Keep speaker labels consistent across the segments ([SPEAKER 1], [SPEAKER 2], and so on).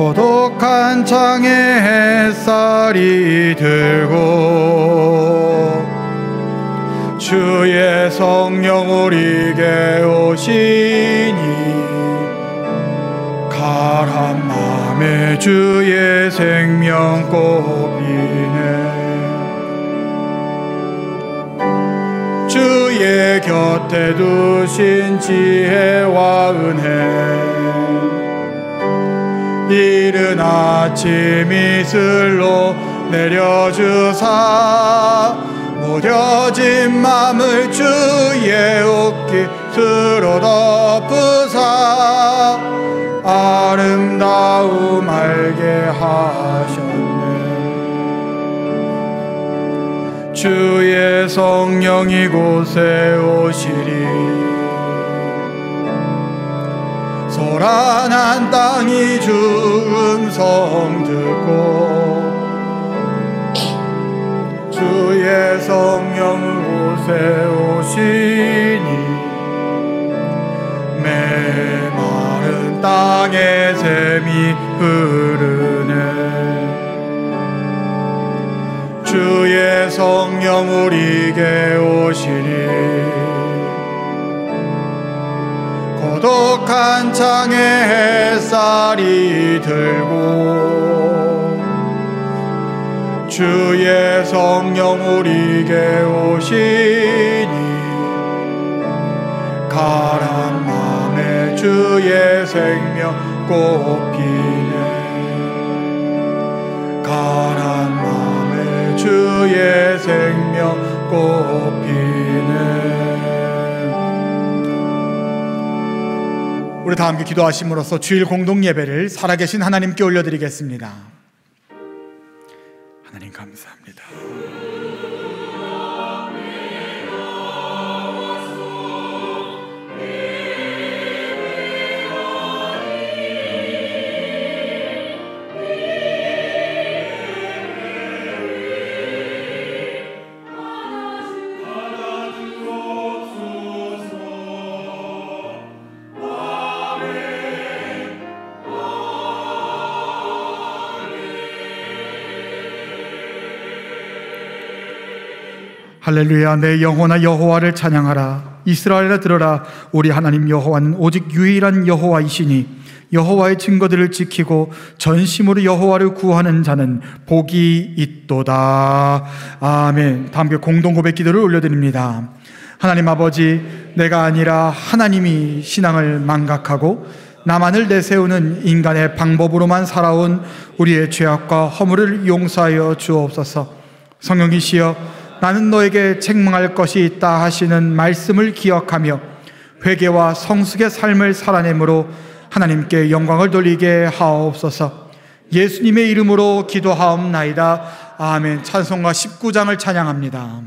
[SPEAKER 1] 고독한 창에 햇살이 들고 주의 성령 우리에게 오시니 가란 맘에 주의 생명 꽃피네. 주의 곁에 두신 지혜와 은혜 이른 아침 이슬로 내려주사 무뎌진 맘을 주의 옷깃으로 덮으사 아름다움 알게 하셨네. 주의 성령 이곳에 오시리 소란한 땅이 주 음성 듣고 주의 성령 이곳에 오시니 메마른 땅에 샘이 흐르네. 주의 성령 우리에게 오시니 고독한 창에 햇살이 들고 주의 성령 우리에게 오시니 가란 맘에 주의 생명 꽃피네. 가란 맘에 주의 생명 꽃피네. 우리 다 함께 기도하심으로써 주일 공동 예배를 살아계신 하나님께 올려드리겠습니다. 하나님 감사합니다. 할렐루야. 내 영혼아 여호와를 찬양하라. 이스라엘아 들어라. 우리 하나님 여호와는 오직 유일한 여호와이시니 여호와의 증거들을 지키고 전심으로 여호와를 구하는 자는 복이 있도다. 아멘. 다 함께 공동 고백 기도를 올려드립니다. 하나님 아버지, 내가 아니라 하나님이 신앙을 망각하고 나만을 내세우는 인간의 방법으로만 살아온 우리의 죄악과 허물을 용서하여 주옵소서. 성령이시여, 나는 너에게 책망할 것이 있다 하시는 말씀을 기억하며 회개와 성숙의 삶을 살아내므로 하나님께 영광을 돌리게 하옵소서. 예수님의 이름으로 기도하옵나이다. 아멘. 찬송가 19장을 찬양합니다.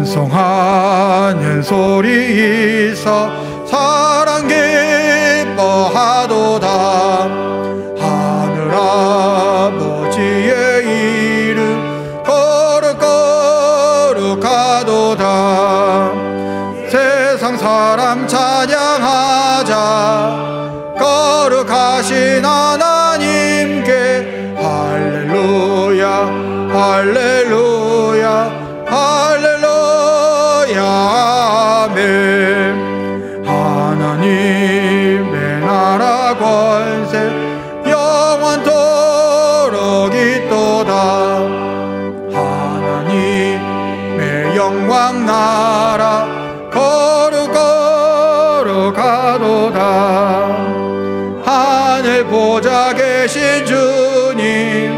[SPEAKER 1] 찬송하는 소리 있어 사랑 기뻐하도다. 하늘 아버지의 이름 거룩거룩하도다. 세상 사람 찬양하자. 거룩하신 하나님께 할렐루야 할렐루야 아멘. 하나님의 나라 권세 영원토록 있도다. 하나님의 영광 나라 거룩거룩하도다. 하늘 보좌 계신 주님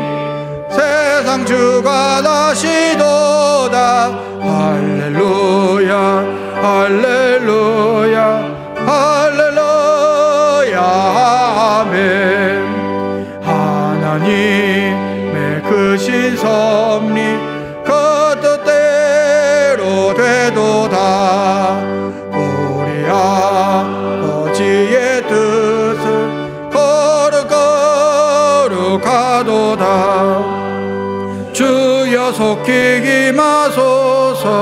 [SPEAKER 1] 세상 주가 나시도다. 할렐루야 할렐루야 할렐루야 아멘. 하나님의 크신 섭리 그 뜻대로 되도다. 우리 아버지의 뜻을 거룩거룩하도다. 아뢰옵나이로다. 주여 속히 임하소서.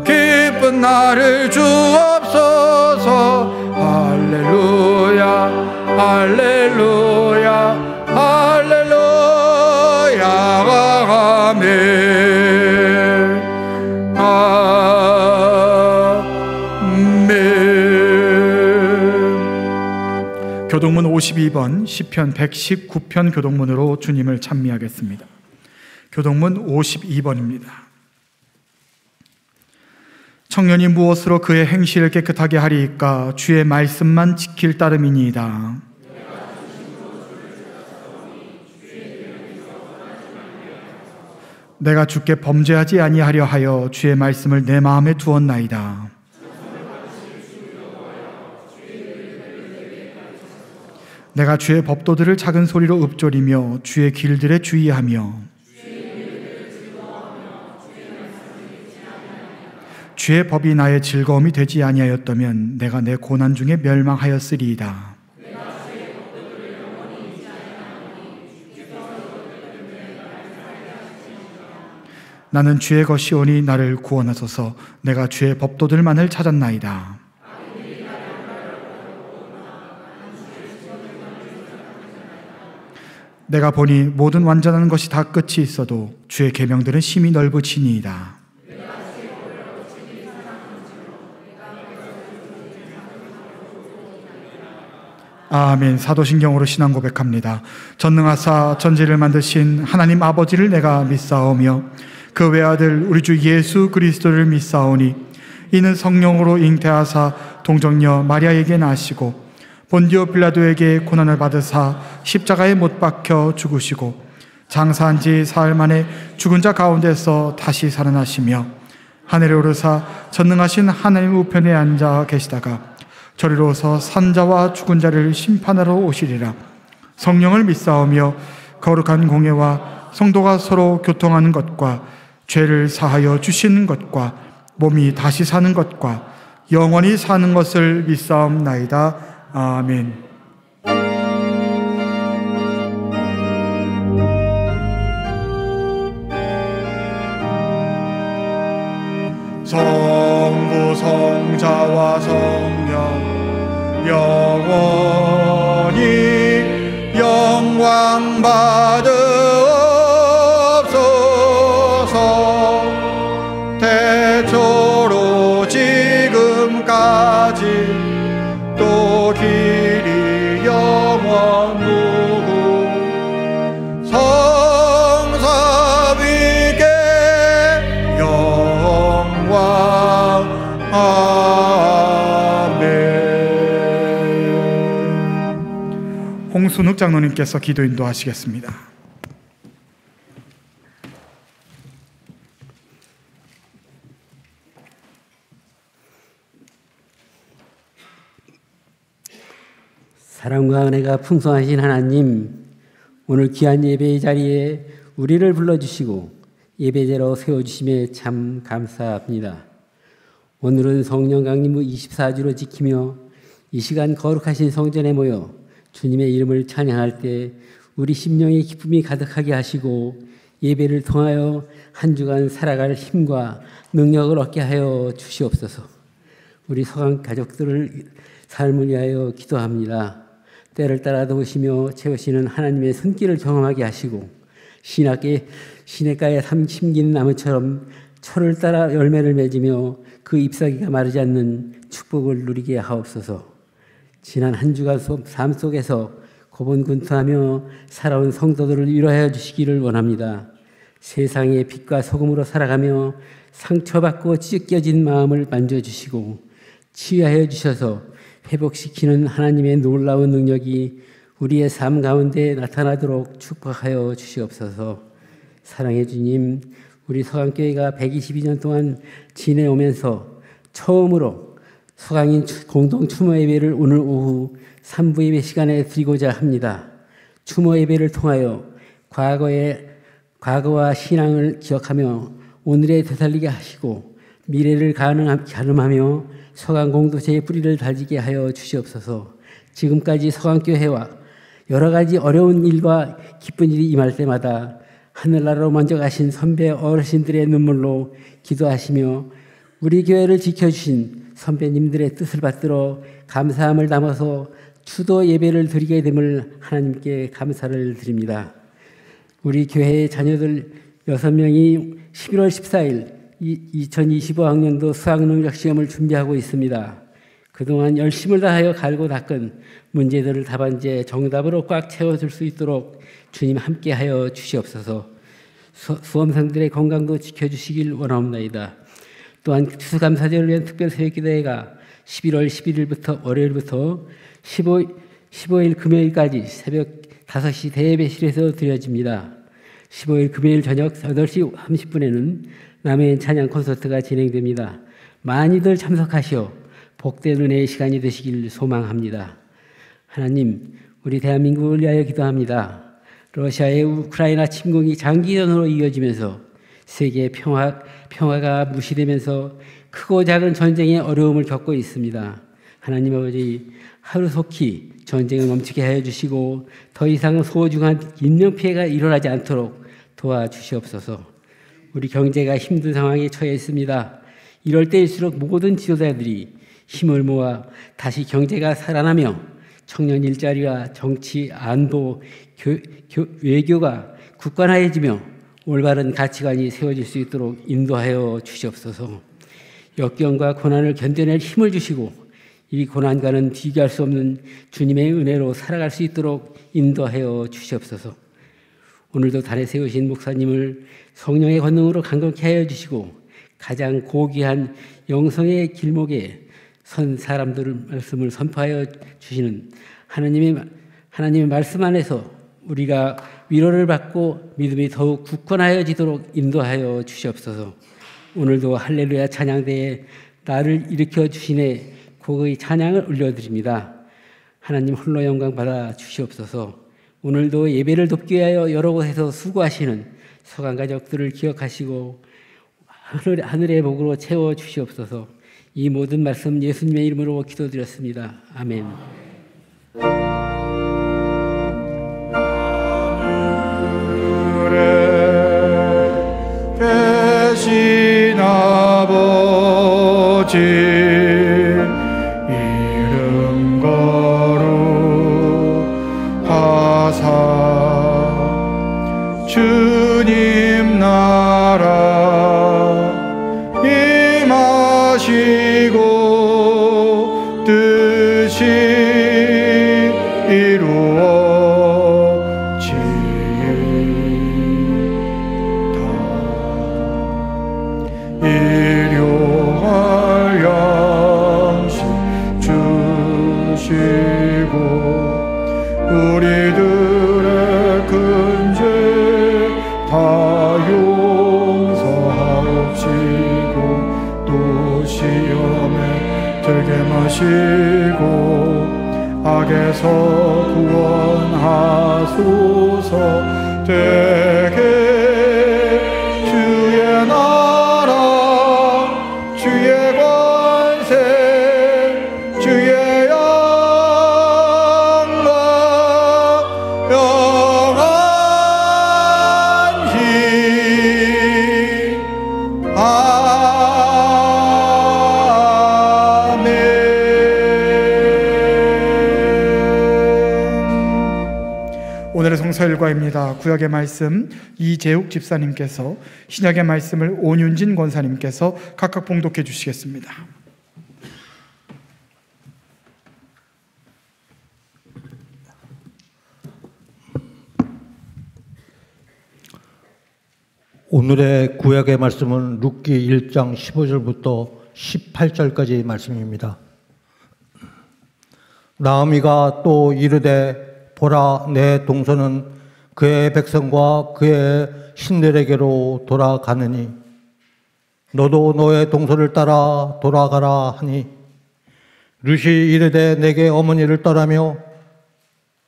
[SPEAKER 1] 기쁜 나를 주옵소서. 할렐루야 할렐루야 할렐루야 아멘 아멘. 교동문 52번 시편 119편 교동문으로 주님을 찬미하겠습니다. 교동문 52번입니다. 청년이 무엇으로 그의 행실을 깨끗하게 하리이까? 주의 말씀만 지킬 따름이니이다. 내가 주께 범죄하지 아니하려 하여 주의 말씀을 내 마음에 두었나이다. 내가 주의 법도들을 작은 소리로 읊조리며 주의 길들에 주의하며 주의 법이 나의 즐거움이 되지 아니하였다면 내가 내 고난 중에 멸망하였으리이다. 나는 주의 것이오니 나를 구원하소서. 내가 주의 법도들만을 찾았나이다. 내가 보니 모든 완전한 것이 다 끝이 있어도 주의 계명들은 심히 넓으시니이다. 아멘. 사도신경으로 신앙 고백합니다. 전능하사 전지를 만드신 하나님 아버지를 내가 믿사오며 그 외아들 우리 주 예수 그리스도를 믿사오니 이는 성령으로 잉태하사 동정녀 마리아에게 나시고 본디오 빌라도에게 고난을 받으사 십자가에 못 박혀 죽으시고 장사한 지 사흘 만에 죽은 자 가운데서 다시 살아나시며 하늘에 오르사 전능하신 하나님 우편에 앉아 계시다가 저리로서 산자와 죽은 자를 심판하러 오시리라. 성령을 믿사오며 거룩한 공예와 성도가 서로 교통하는 것과 죄를 사하여 주시는 것과 몸이 다시 사는 것과 영원히 사는 것을 믿사옵나이다. 아멘. 성부 성자와 성령 영원히 영광 받으옵소서. 태초로 지금까지 또 길이 영원 무궁 성사 위계 영광 아멘. 홍순욱 장로님께서 기도 인도하시겠습니다.
[SPEAKER 2] 사랑과 은혜가 풍성하신 하나님, 오늘 귀한 예배의 자리에 우리를 불러주시고 예배제로 세워주심에 참 감사합니다. 오늘은 성령 강림후 24주로 지키며 이 시간 거룩하신 성전에 모여 주님의 이름을 찬양할 때 우리 심령의 기쁨이 가득하게 하시고 예배를 통하여 한 주간 살아갈 힘과 능력을 얻게 하여 주시옵소서. 우리 서강 가족들을 삶을 위하여 기도합니다. 때를 따라 도우시며 채우시는 하나님의 손길을 경험하게 하시고 시냇가에 심기는 나무처럼 철을 따라 열매를 맺으며 그 잎사귀가 마르지 않는 축복을 누리게 하옵소서. 지난 한 주간 삶 속에서 고분군투하며 살아온 성도들을 위로하여 주시기를 원합니다. 세상의 빛과 소금으로 살아가며 상처받고 찢겨진 마음을 만져주시고 치유하여 주셔서 회복시키는 하나님의 놀라운 능력이 우리의 삶 가운데 나타나도록 축복하여 주시옵소서. 사랑해 주님, 우리 서강교회가 122년 동안 지내오면서 처음으로 서강인 공동 추모 예배를 오늘 오후 3부 예배 시간에 드리고자 합니다. 추모 예배를 통하여 과거와 신앙을 기억하며 오늘에 되살리게 하시고 미래를 가늠하며 서강 공동체의 뿌리를 다지게 하여 주시옵소서. 지금까지 서강교회와 여러 가지 어려운 일과 기쁜 일이 임할 때마다 하늘나라로 먼저 가신 선배 어르신들의 눈물로 기도하시며 우리 교회를 지켜주신 선배님들의 뜻을 받들어 감사함을 담아서 추도 예배를 드리게 됨을 하나님께 감사를 드립니다. 우리 교회의 자녀들 6명이 11월 14일 2025학년도 수학능력시험을 준비하고 있습니다. 그동안 열심을 다하여 갈고 닦은 문제들을 답안지에 정답으로 꽉 채워줄 수 있도록 주님 함께하여 주시옵소서. 수험생들의 건강도 지켜주시길 원하옵나이다. 또한 추수감사절을 위한 특별 새벽기도회가 11월 11일부터 월요일부터 15일 금요일까지 새벽 5시 대예배실에서 드려집니다. 15일 금요일 저녁 8시 30분에는 남해인 찬양 콘서트가 진행됩니다. 많이들 참석하시어 복된 은혜의 시간이 되시길 소망합니다. 하나님, 우리 대한민국을 위하여 기도합니다. 러시아의 우크라이나 침공이 장기전으로 이어지면서 세계 평화가 무시되면서 크고 작은 전쟁의 어려움을 겪고 있습니다. 하나님 아버지, 하루속히 전쟁을 멈추게 하여 주시고 더 이상 소중한 인명피해가 일어나지 않도록 도와주시옵소서. 우리 경제가 힘든 상황에 처해 있습니다. 이럴 때일수록 모든 지도자들이 힘을 모아 다시 경제가 살아나며 청년 일자리와 정치, 안보, 외교가 굳건해지며 올바른 가치관이 세워질 수 있도록 인도하여 주시옵소서. 역경과 고난을 견뎌낼 힘을 주시고 이 고난과는 비교할 수 없는 주님의 은혜로 살아갈 수 있도록 인도하여 주시옵소서. 오늘도 단에 세우신 목사님을 성령의 권능으로 강건케 하여 주시고 가장 고귀한 영성의 길목에 선 사람들의 말씀을 선포하여 주시는 하나님의 말씀 안에서 우리가 위로를 받고 믿음이 더욱 굳건하여지도록 인도하여 주시옵소서. 오늘도 할렐루야 찬양대에 나를 일으켜 주시네 고의 찬양을 올려드립니다. 하나님 홀로 영광 받아 주시옵소서. 오늘도 예배를 돕기 위하여 여러 곳에서 수고하시는 서강 가족들을 기억하시고 하늘의 복으로 채워 주시옵소서. 이 모든 말씀 예수님의 이름으로 기도드렸습니다. 아멘.
[SPEAKER 1] 계신 아버지 이름 거룩하사 주님 나라 임하시고 뜻이 일용할 양식 주시고 우리들의 큰 죄 다 용서하옵시고 또 시험에 들게 마시고 악에서 구원하소서. 되게 주의 나라 주의 권세 주의 영광 영원히 아멘. 오늘의 성서일과입니다. 구약의 말씀 이재욱 집사님께서, 신약의 말씀을 온윤진 권사님께서 각각 봉독해 주시겠습니다.
[SPEAKER 3] 오늘의 구약의 말씀은 룻기 1장 15절부터 18절까지 말씀입니다. 나오미가 또 이르되 보라, 내 동서는 그의 백성과 그의 신들에게로 돌아가느니 너도 너의 동서를 따라 돌아가라 하니 룻이 이르되 내게 어머니를 떠나며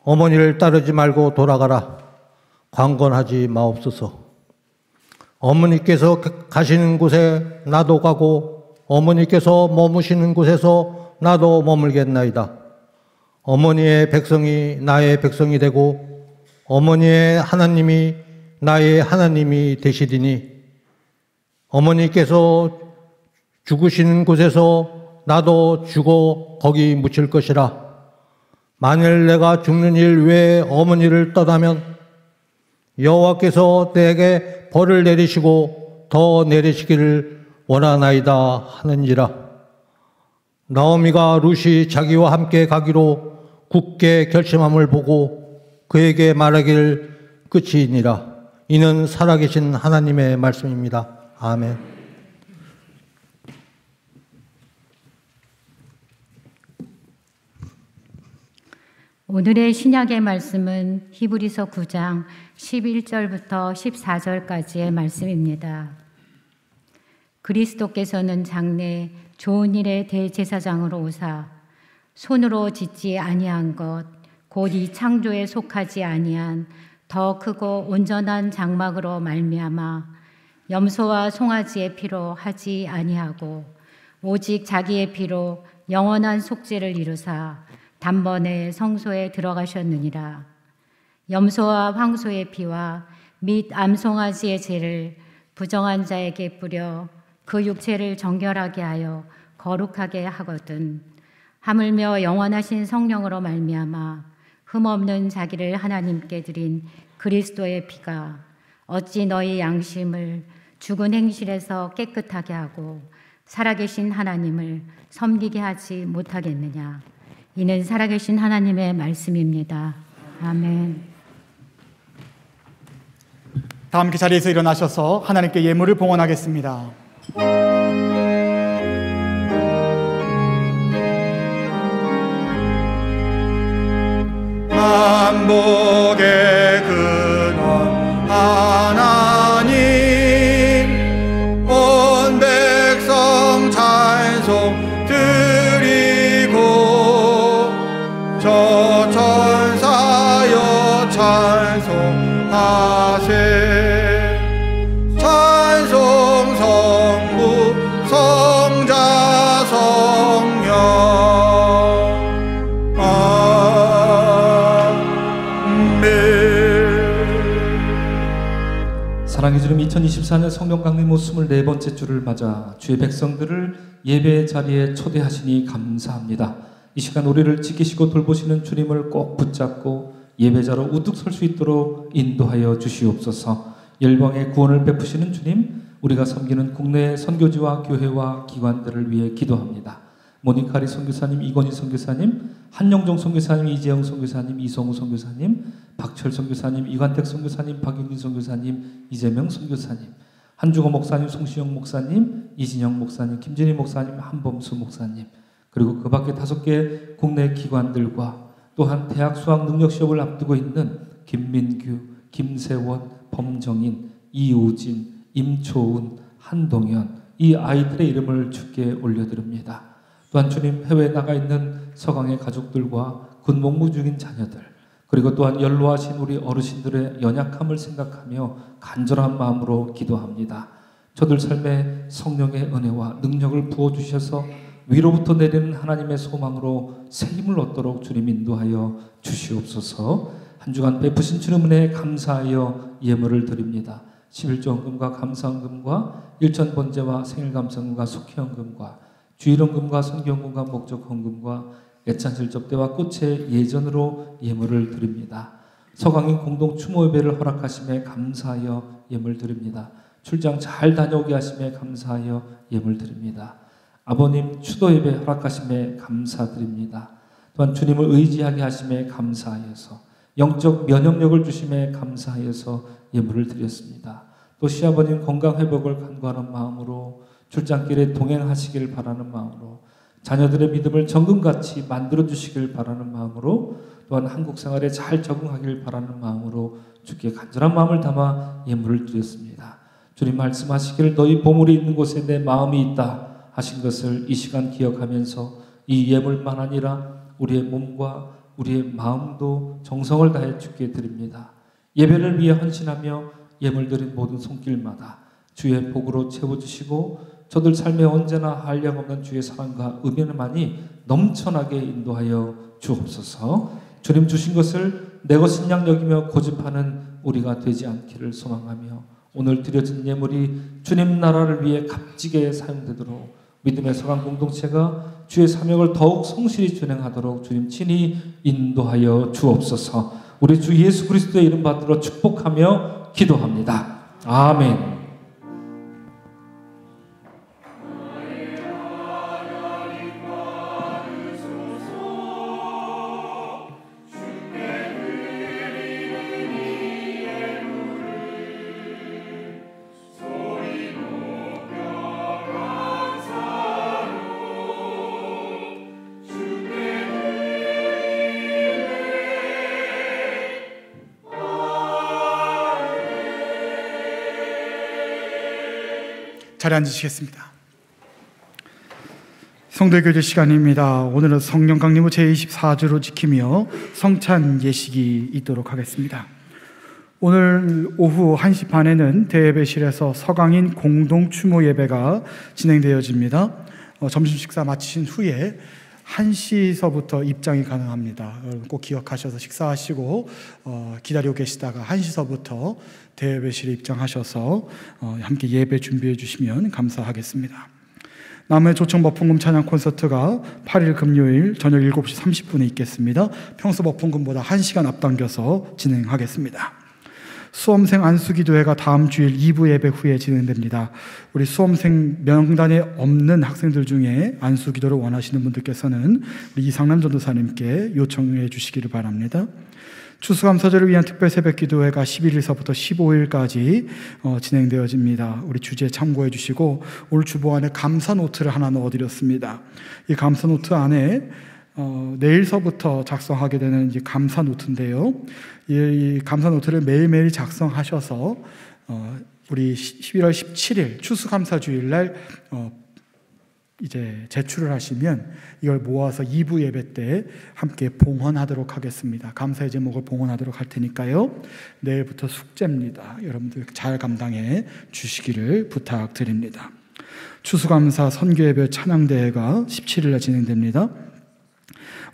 [SPEAKER 3] 어머니를 따르지 말고 돌아가라. 강권하지 마옵소서. 어머니께서 가시는 곳에 나도 가고 어머니께서 머무시는 곳에서 나도 머물겠나이다. 어머니의 백성이 나의 백성이 되고 어머니의 하나님이 나의 하나님이 되시리니 어머니께서 죽으시는 곳에서 나도 죽어 거기 묻힐 것이라. 만일 내가 죽는 일 외에 어머니를 떠나면 여호와께서 내게 벌을 내리시고 더 내리시기를 원하나이다 하는지라. 나오미가 룻이 자기와 함께 가기로 굳게 결심함을 보고 그에게 말하기를 끝이니라. 이는 살아계신 하나님의 말씀입니다. 아멘.
[SPEAKER 4] 오늘의 신약의 말씀은 히브리서 9장 11절부터 14절까지의 말씀입니다. 그리스도께서는 장래 좋은 일의 대제사장으로 오사 손으로 짓지 아니한 것 곧 이 창조에 속하지 아니한 더 크고 온전한 장막으로 말미암아 염소와 송아지의 피로 하지 아니하고 오직 자기의 피로 영원한 속죄를 이루사 단번에 성소에 들어가셨느니라. 염소와 황소의 피와 및 암송아지의 죄를 부정한 자에게 뿌려 그 육체를 정결하게 하여 거룩하게 하거든. 하물며 영원하신 성령으로 말미암아 흠없는 자기를 하나님께 드린 그리스도의 피가 어찌 너희 양심을 죽은 행실에서 깨끗하게 하고 살아계신 하나님을 섬기게 하지 못하겠느냐. 이는 살아계신 하나님의 말씀입니다. 아멘.
[SPEAKER 1] 다 함께 자리에서 일어나셔서 하나님께 예물을 봉헌하겠습니다. 만복의 근원 하나님 온 백성 찬송 드리고 저 천사여 찬송하세. 찬송 성부 성자 성령.
[SPEAKER 5] 사랑의 주님, 2024년 성령 강림호 24번째 주를 맞아 주의 백성들을 예배 자리에 초대하시니 감사합니다. 이 시간 우리를 지키시고 돌보시는 주님을 꼭 붙잡고 예배자로 우뚝 설 수 있도록 인도하여 주시옵소서. 열방의 구원을 베푸시는 주님, 우리가 섬기는 국내 선교지와 교회와 기관들을 위해 기도합니다. 모니카리 선교사님, 이건희 선교사님, 한영종 선교사님, 이재영 선교사님, 이성우 선교사님, 박철 선교사님, 이관택 선교사님, 박윤진 선교사님, 이재명 선교사님, 한중호 목사님, 송시영 목사님, 이진영 목사님, 김진희 목사님, 한범수 목사님, 그리고 그 밖에 5개 국내 기관들과 또한 대학 수학 능력 시험을 앞두고 있는 김민규, 김세원, 범정인, 이우진, 임초은, 한동현, 이 아이들의 이름을 주께 올려드립니다. 또한 주님, 해외에 나가 있는 서강의 가족들과 군복무 중인 자녀들, 그리고 또한 연로하신 우리 어르신들의 연약함을 생각하며 간절한 마음으로 기도합니다. 저들 삶에 성령의 은혜와 능력을 부어주셔서 위로부터 내리는 하나님의 소망으로 새 힘을 얻도록 주님 인도하여 주시옵소서. 한 주간 베푸신 주님 은혜에 감사하여 예물을 드립니다. 11조 헌금과 감사헌금과 일천번제와 생일감사헌금과 속회헌금과 주일헌금과 선교헌금과 목적헌금과 애찬실접대와 꽃의 예전으로 예물을 드립니다. 서강인 공동 추모예배를 허락하심에 감사하여 예물 드립니다. 출장 잘 다녀오게 하심에 감사하여 예물 드립니다. 아버님 추도예배 허락하심에 감사드립니다. 또한 주님을 의지하게 하심에 감사하여서 영적 면역력을 주심에 감사하여서 예물을 드렸습니다. 또 시아버님 건강회복을 간구하는 마음으로 출장길에 동행하시길 바라는 마음으로 자녀들의 믿음을 정금같이 만들어주시길 바라는 마음으로 또한 한국 생활에 잘 적응하길 바라는 마음으로 주께 간절한 마음을 담아 예물을 드렸습니다. 주님 말씀하시기를 너희 보물이 있는 곳에 내 마음이 있다 하신 것을 이 시간 기억하면서 이 예물만 아니라 우리의 몸과 우리의 마음도 정성을 다해 주께 드립니다. 예배를 위해 헌신하며 예물 드린 모든 손길마다 주의 복으로 채워주시고 저들 삶에 언제나 한량없는 주의 사랑과 은혜만이 넘쳐나게 인도하여 주옵소서. 주님 주신 것을 내 것인 양 여기며 고집하는 우리가 되지 않기를 소망하며 오늘 드려진 예물이 주님 나라를 위해 값지게 사용되도록 믿음의 서강 공동체가 주의 사명을 더욱 성실히 준행하도록 주님 친히 인도하여 주옵소서. 우리 주 예수 그리스도의 이름 받들어 축복하며 기도합니다. 아멘.
[SPEAKER 1] 자리에 앉으시겠습니다. 성도교제 시간입니다. 오늘은 성령 강림을 제24주로 지키며 성찬 예식이 있도록 하겠습니다. 오늘 오후 1시 반에는 대예배실에서 서강인 공동 추모 예배가 진행되어집니다. 점심 식사 마치신 후에 1시서부터 입장이 가능합니다. 여러분 꼭 기억하셔서 식사하시고 기다리고 계시다가 1시서부터 대예배실에 입장하셔서 함께 예배 준비해 주시면 감사하겠습니다. 남의 조청 법헌금 찬양 콘서트가 8일 금요일 저녁 7시 30분에 있겠습니다. 평소 법헌금보다 1시간 앞당겨서 진행하겠습니다. 수험생 안수기도회가 다음 주일 2부 예배 후에 진행됩니다. 우리 수험생 명단에 없는 학생들 중에 안수기도를 원하시는 분들께서는 우리 이상남 전도사님께 요청해 주시기를 바랍니다. 추수감사절을 위한 특별 새벽기도회가 11일서부터 15일까지 진행되어집니다. 우리 주제 참고해 주시고 오늘 주보안에 감사 노트를 하나 넣어드렸습니다. 이 감사 노트 안에 내일서부터 작성하게 되는 이제 감사 노트인데요. 이 감사 노트를 매일매일 작성하셔서 우리 11월 17일 추수감사주일날 이제 제출을 하시면 이걸 모아서 2부 예배 때 함께 봉헌하도록 하겠습니다. 감사의 제목을 봉헌하도록 할 테니까요. 내일부터 숙제입니다. 여러분들 잘 감당해 주시기를 부탁드립니다. 추수감사 선교예배 찬양대회가 17일에 진행됩니다.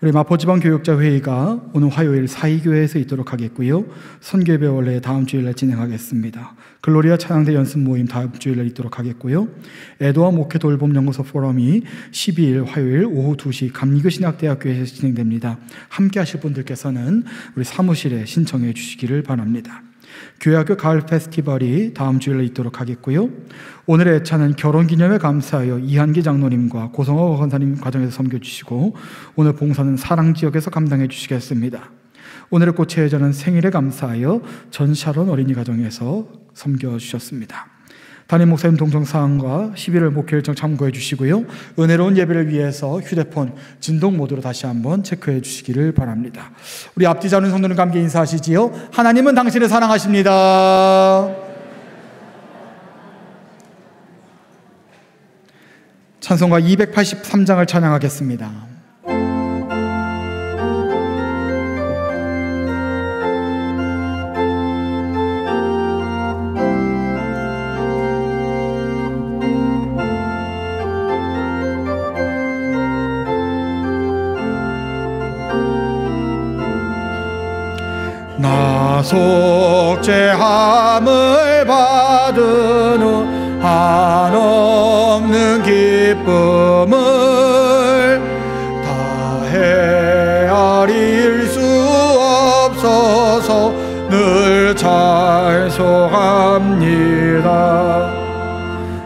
[SPEAKER 1] 우리 마포지방교육자회의가 오늘 화요일 사이교회에서 있도록 하겠고요. 선교예배 원래 다음 주일날 진행하겠습니다. 글로리아 찬양대 연습 모임 다음 주일날 있도록 하겠고요. 애도와 목회 돌봄 연구소 포럼이 12일 화요일 오후 2시 감리교신학대학교에서 진행됩니다. 함께 하실 분들께서는 우리 사무실에 신청해 주시기를 바랍니다. 교회학교 가을 페스티벌이 다음 주일에 있도록 하겠고요. 오늘의 애차는 결혼기념에 감사하여 이한기 장로님과 고성호 권사님 과정에서 섬겨주시고 오늘 봉사는 사랑지역에서 감당해 주시겠습니다. 오늘의 꽃의 예전은 생일에 감사하여 전샤론 어린이 가정에서 섬겨주셨습니다. 담임 목사님 동정사항과 11월 목회 일정 참고해 주시고요. 은혜로운 예배를 위해서 휴대폰 진동 모드로 다시 한번 체크해 주시기를 바랍니다. 우리 앞뒤 자는 성도님과 함께 인사하시지요. 하나님은 당신을 사랑하십니다. 찬송가 283장을 찬양하겠습니다. 나 속죄함을 받은 후 한없는 기쁨을 다 헤아릴 수 없어서 늘 찬송합니다.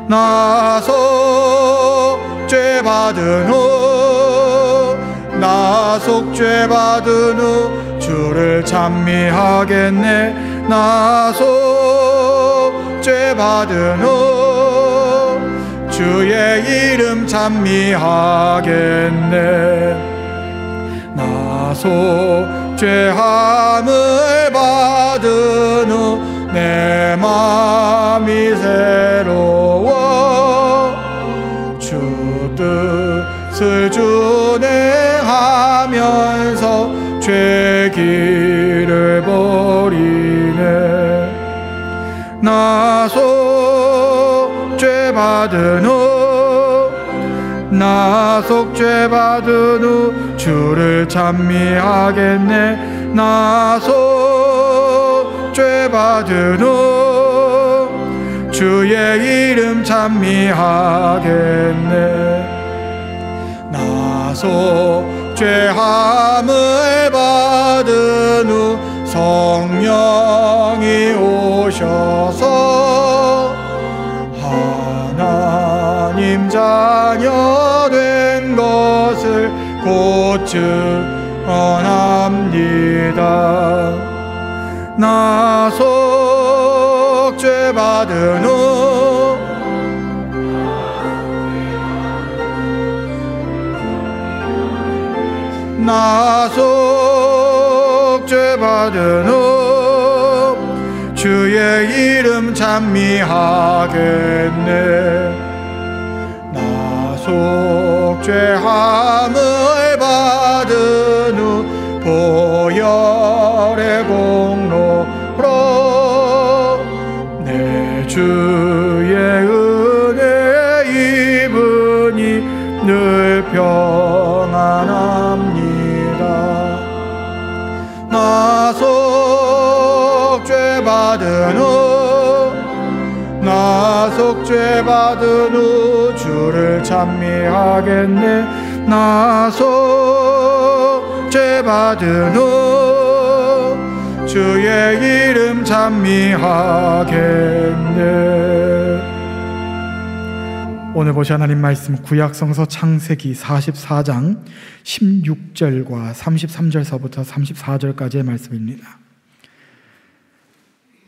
[SPEAKER 1] 나 속죄 받은 후 나 속죄 받은 후 주를 찬미하겠네. 나 속죄 받은 후 주의 이름 찬미하겠네. 나 속죄함을 받은 후 내 마음이 새로워 주 뜻을 준행하면서 죄 길을 버리네. 나 속죄 받은 후 나 속죄 받은 후 주를 찬미하겠네. 나 속죄 받은 후 주의 이름 찬미하겠네. 나 속죄함을 받은 후 성령이 오셔서 하나님 자녀 된 것을 곧 증언합니다. 나 속죄 받은 후 나 속죄 받은 후 주의 이름 찬미하겠네. 나 속죄함을 받은 후 보혈의 공로로 내 주의 은혜 입으니 늘 평안합니다. 나 속죄 받은 후 나 속죄 받은 후 주를 찬미하겠네. 나 속죄 받은 후 주의 이름 찬미하겠네. 오늘 보실 하나님 말씀 구약성서 창세기 44장 16절과 33절서부터 34절까지의 말씀입니다.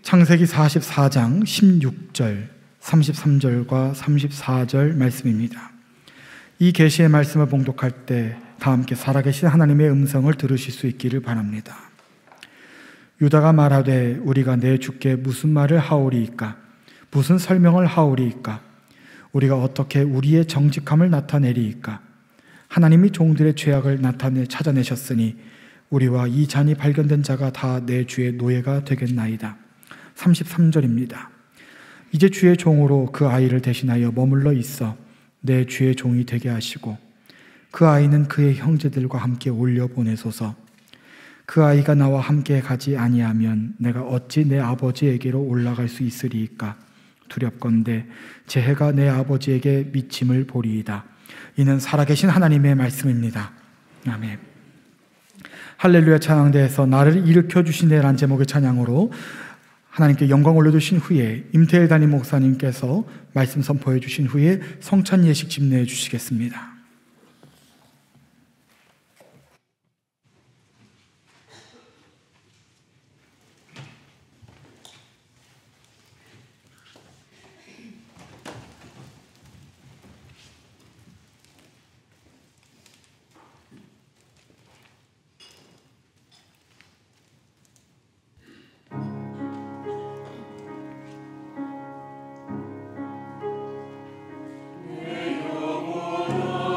[SPEAKER 1] 창세기 44장 16절, 33절과 34절 말씀입니다. 이 계시의 말씀을 봉독할 때 다 함께 살아계신 하나님의 음성을 들으실 수 있기를 바랍니다. 유다가 말하되 우리가 내 주께 무슨 말을 하오리이까? 무슨 설명을 하오리이까? 우리가 어떻게 우리의 정직함을 나타내리이까? 하나님이 종들의 죄악을 찾아내셨으니 우리와 이 잔이 발견된 자가 다 내 주의 노예가 되겠나이다. 33절입니다. 이제 주의 종으로 그 아이를 대신하여 머물러 있어 내 주의 종이 되게 하시고 그 아이는 그의 형제들과 함께 올려보내소서. 그 아이가 나와 함께 가지 아니하면 내가 어찌 내 아버지에게로 올라갈 수 있으리이까? 두렵건대 제 해가 내 아버지에게 미침을 보리이다. 이는 살아계신 하나님의 말씀입니다. 아멘. 할렐루야 찬양대에서 나를 일으켜 주시네라는 제목의 찬양으로 하나님께 영광 올려주신 후에 임태일 담임 목사님께서 말씀 선포해 주신 후에 성찬 예식 집례해 주시겠습니다.
[SPEAKER 6] 내 영혼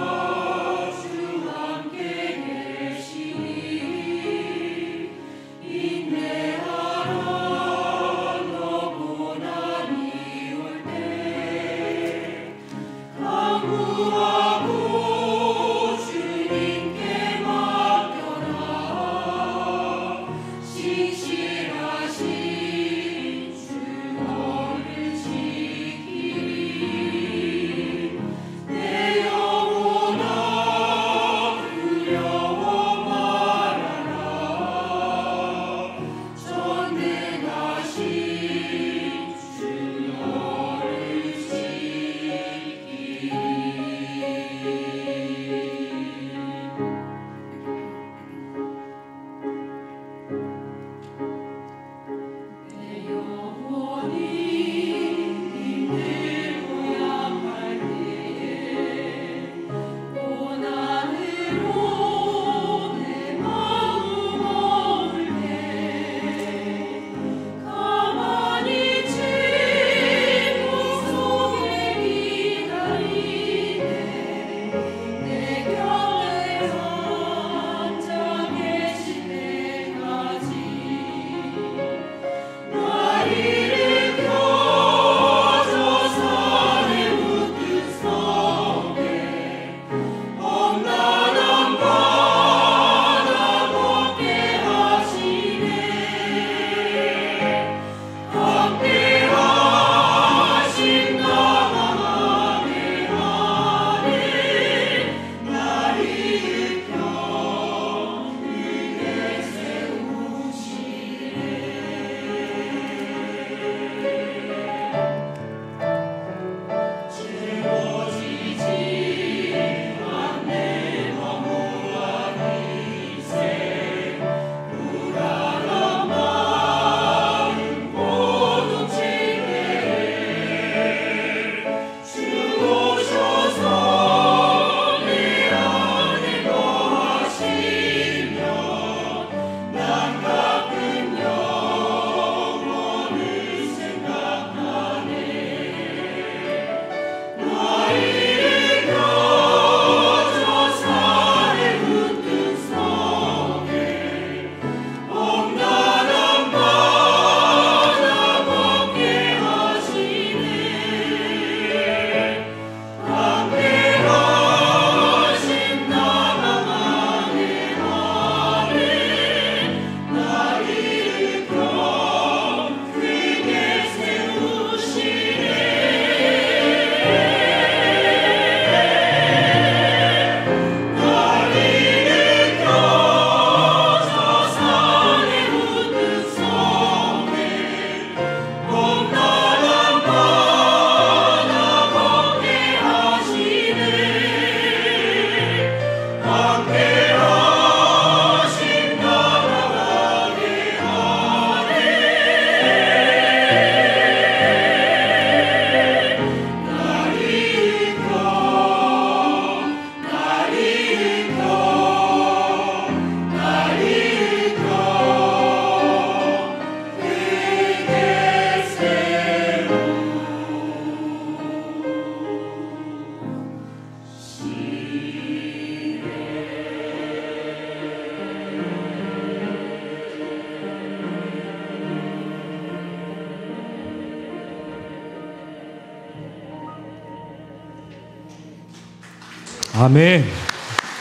[SPEAKER 5] 아멘.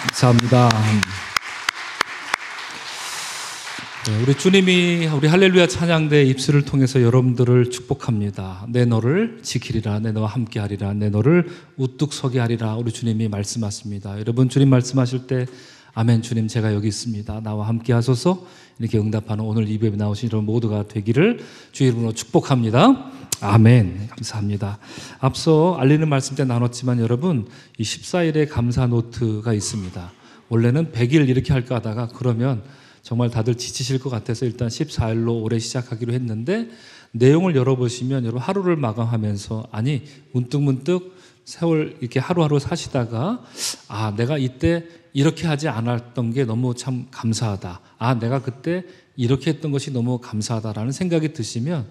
[SPEAKER 5] 감사합니다. 네, 우리 주님이 우리 할렐루야 찬양대 입술을 통해서 여러분들을 축복합니다. 내 너를 지키리라, 내 너와 함께하리라, 내 너를 우뚝 서게 하리라. 우리 주님이 말씀하십니다. 여러분 주님 말씀하실 때 아멘, 주님 제가 여기 있습니다, 나와 함께 하소서, 이렇게 응답하는 오늘 이 예배 나오신 여러분 모두가 되기를 주의 이름으로 축복합니다. 아멘. 감사합니다. 앞서 알리는 말씀 때 나눴지만 여러분, 이 14일에 감사 노트가 있습니다. 원래는 100일 이렇게 할까 하다가 그러면 정말 다들 지치실 것 같아서 일단 14일로 올해 시작하기로 했는데, 내용을 열어보시면 여러분 하루를 마감하면서 아니 문득문득 세월 이렇게 하루하루 사시다가 내가 이때 이렇게 하지 않았던 게 너무 참 감사하다, 내가 그때 이렇게 했던 것이 너무 감사하다라는 생각이 드시면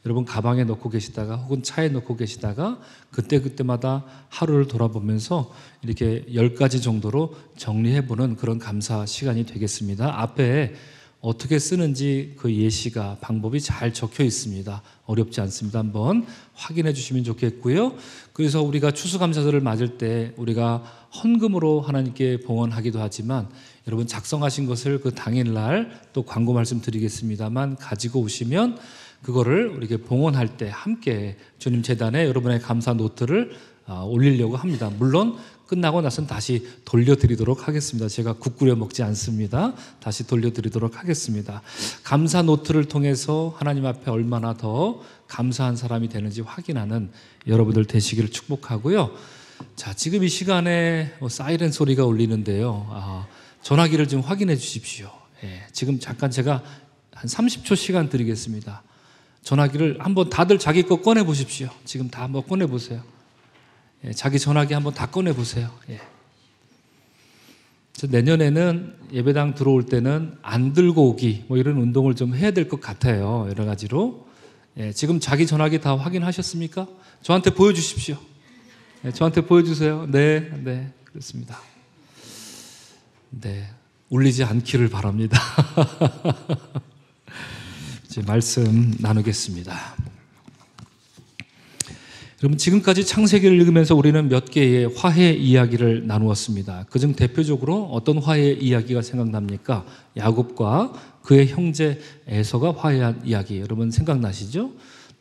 [SPEAKER 5] 여러분 가방에 넣고 계시다가 혹은 차에 넣고 계시다가 그때마다 하루를 돌아보면서 이렇게 10가지 정도로 정리해보는 그런 감사 시간이 되겠습니다. 앞에 어떻게 쓰는지 그 예시가, 방법이 잘 적혀 있습니다. 어렵지 않습니다. 한번 확인해 주시면 좋겠고요. 그래서 우리가 추수감사절을 맞을 때 우리가 헌금으로 하나님께 봉헌하기도 하지만 여러분 작성하신 것을 그 당일날 또 광고 말씀 드리겠습니다만 가지고 오시면 그거를 우리에게 봉헌할 때 함께 주님 재단에 여러분의 감사 노트를 올리려고 합니다. 물론 끝나고 나서는 다시 돌려드리도록 하겠습니다. 제가 국 끓여 먹지 않습니다. 다시 돌려드리도록 하겠습니다. 감사 노트를 통해서 하나님 앞에 얼마나 더 감사한 사람이 되는지 확인하는 여러분들 되시기를 축복하고요. 자, 지금 이 시간에 사이렌 소리가 울리는데요. 전화기를 좀 확인해 주십시오. 지금 잠깐 제가 한 30초 시간 드리겠습니다. 전화기를 한번 다들 자기 거 꺼내 보십시오. 지금 다 한번 꺼내 보세요. 자기 전화기 한번 다 꺼내 보세요. 내년에는 예배당 들어올 때는 안 들고 오기 이런 운동을 좀 해야 될 것 같아요. 여러 가지로. 지금 자기 전화기 다 확인하셨습니까? 저한테 보여주십시오. 저한테 보여주세요. 네, 그렇습니다. 네, 울리지 않기를 바랍니다. 이제 말씀 나누겠습니다. 여러분, 지금까지 창세기를 읽으면서 우리는 몇 개의 화해 이야기를 나누었습니다. 그중 대표적으로 어떤 화해 이야기가 생각납니까? 야곱과 그의 형제 에서가 화해한 이야기, 여러분 생각나시죠?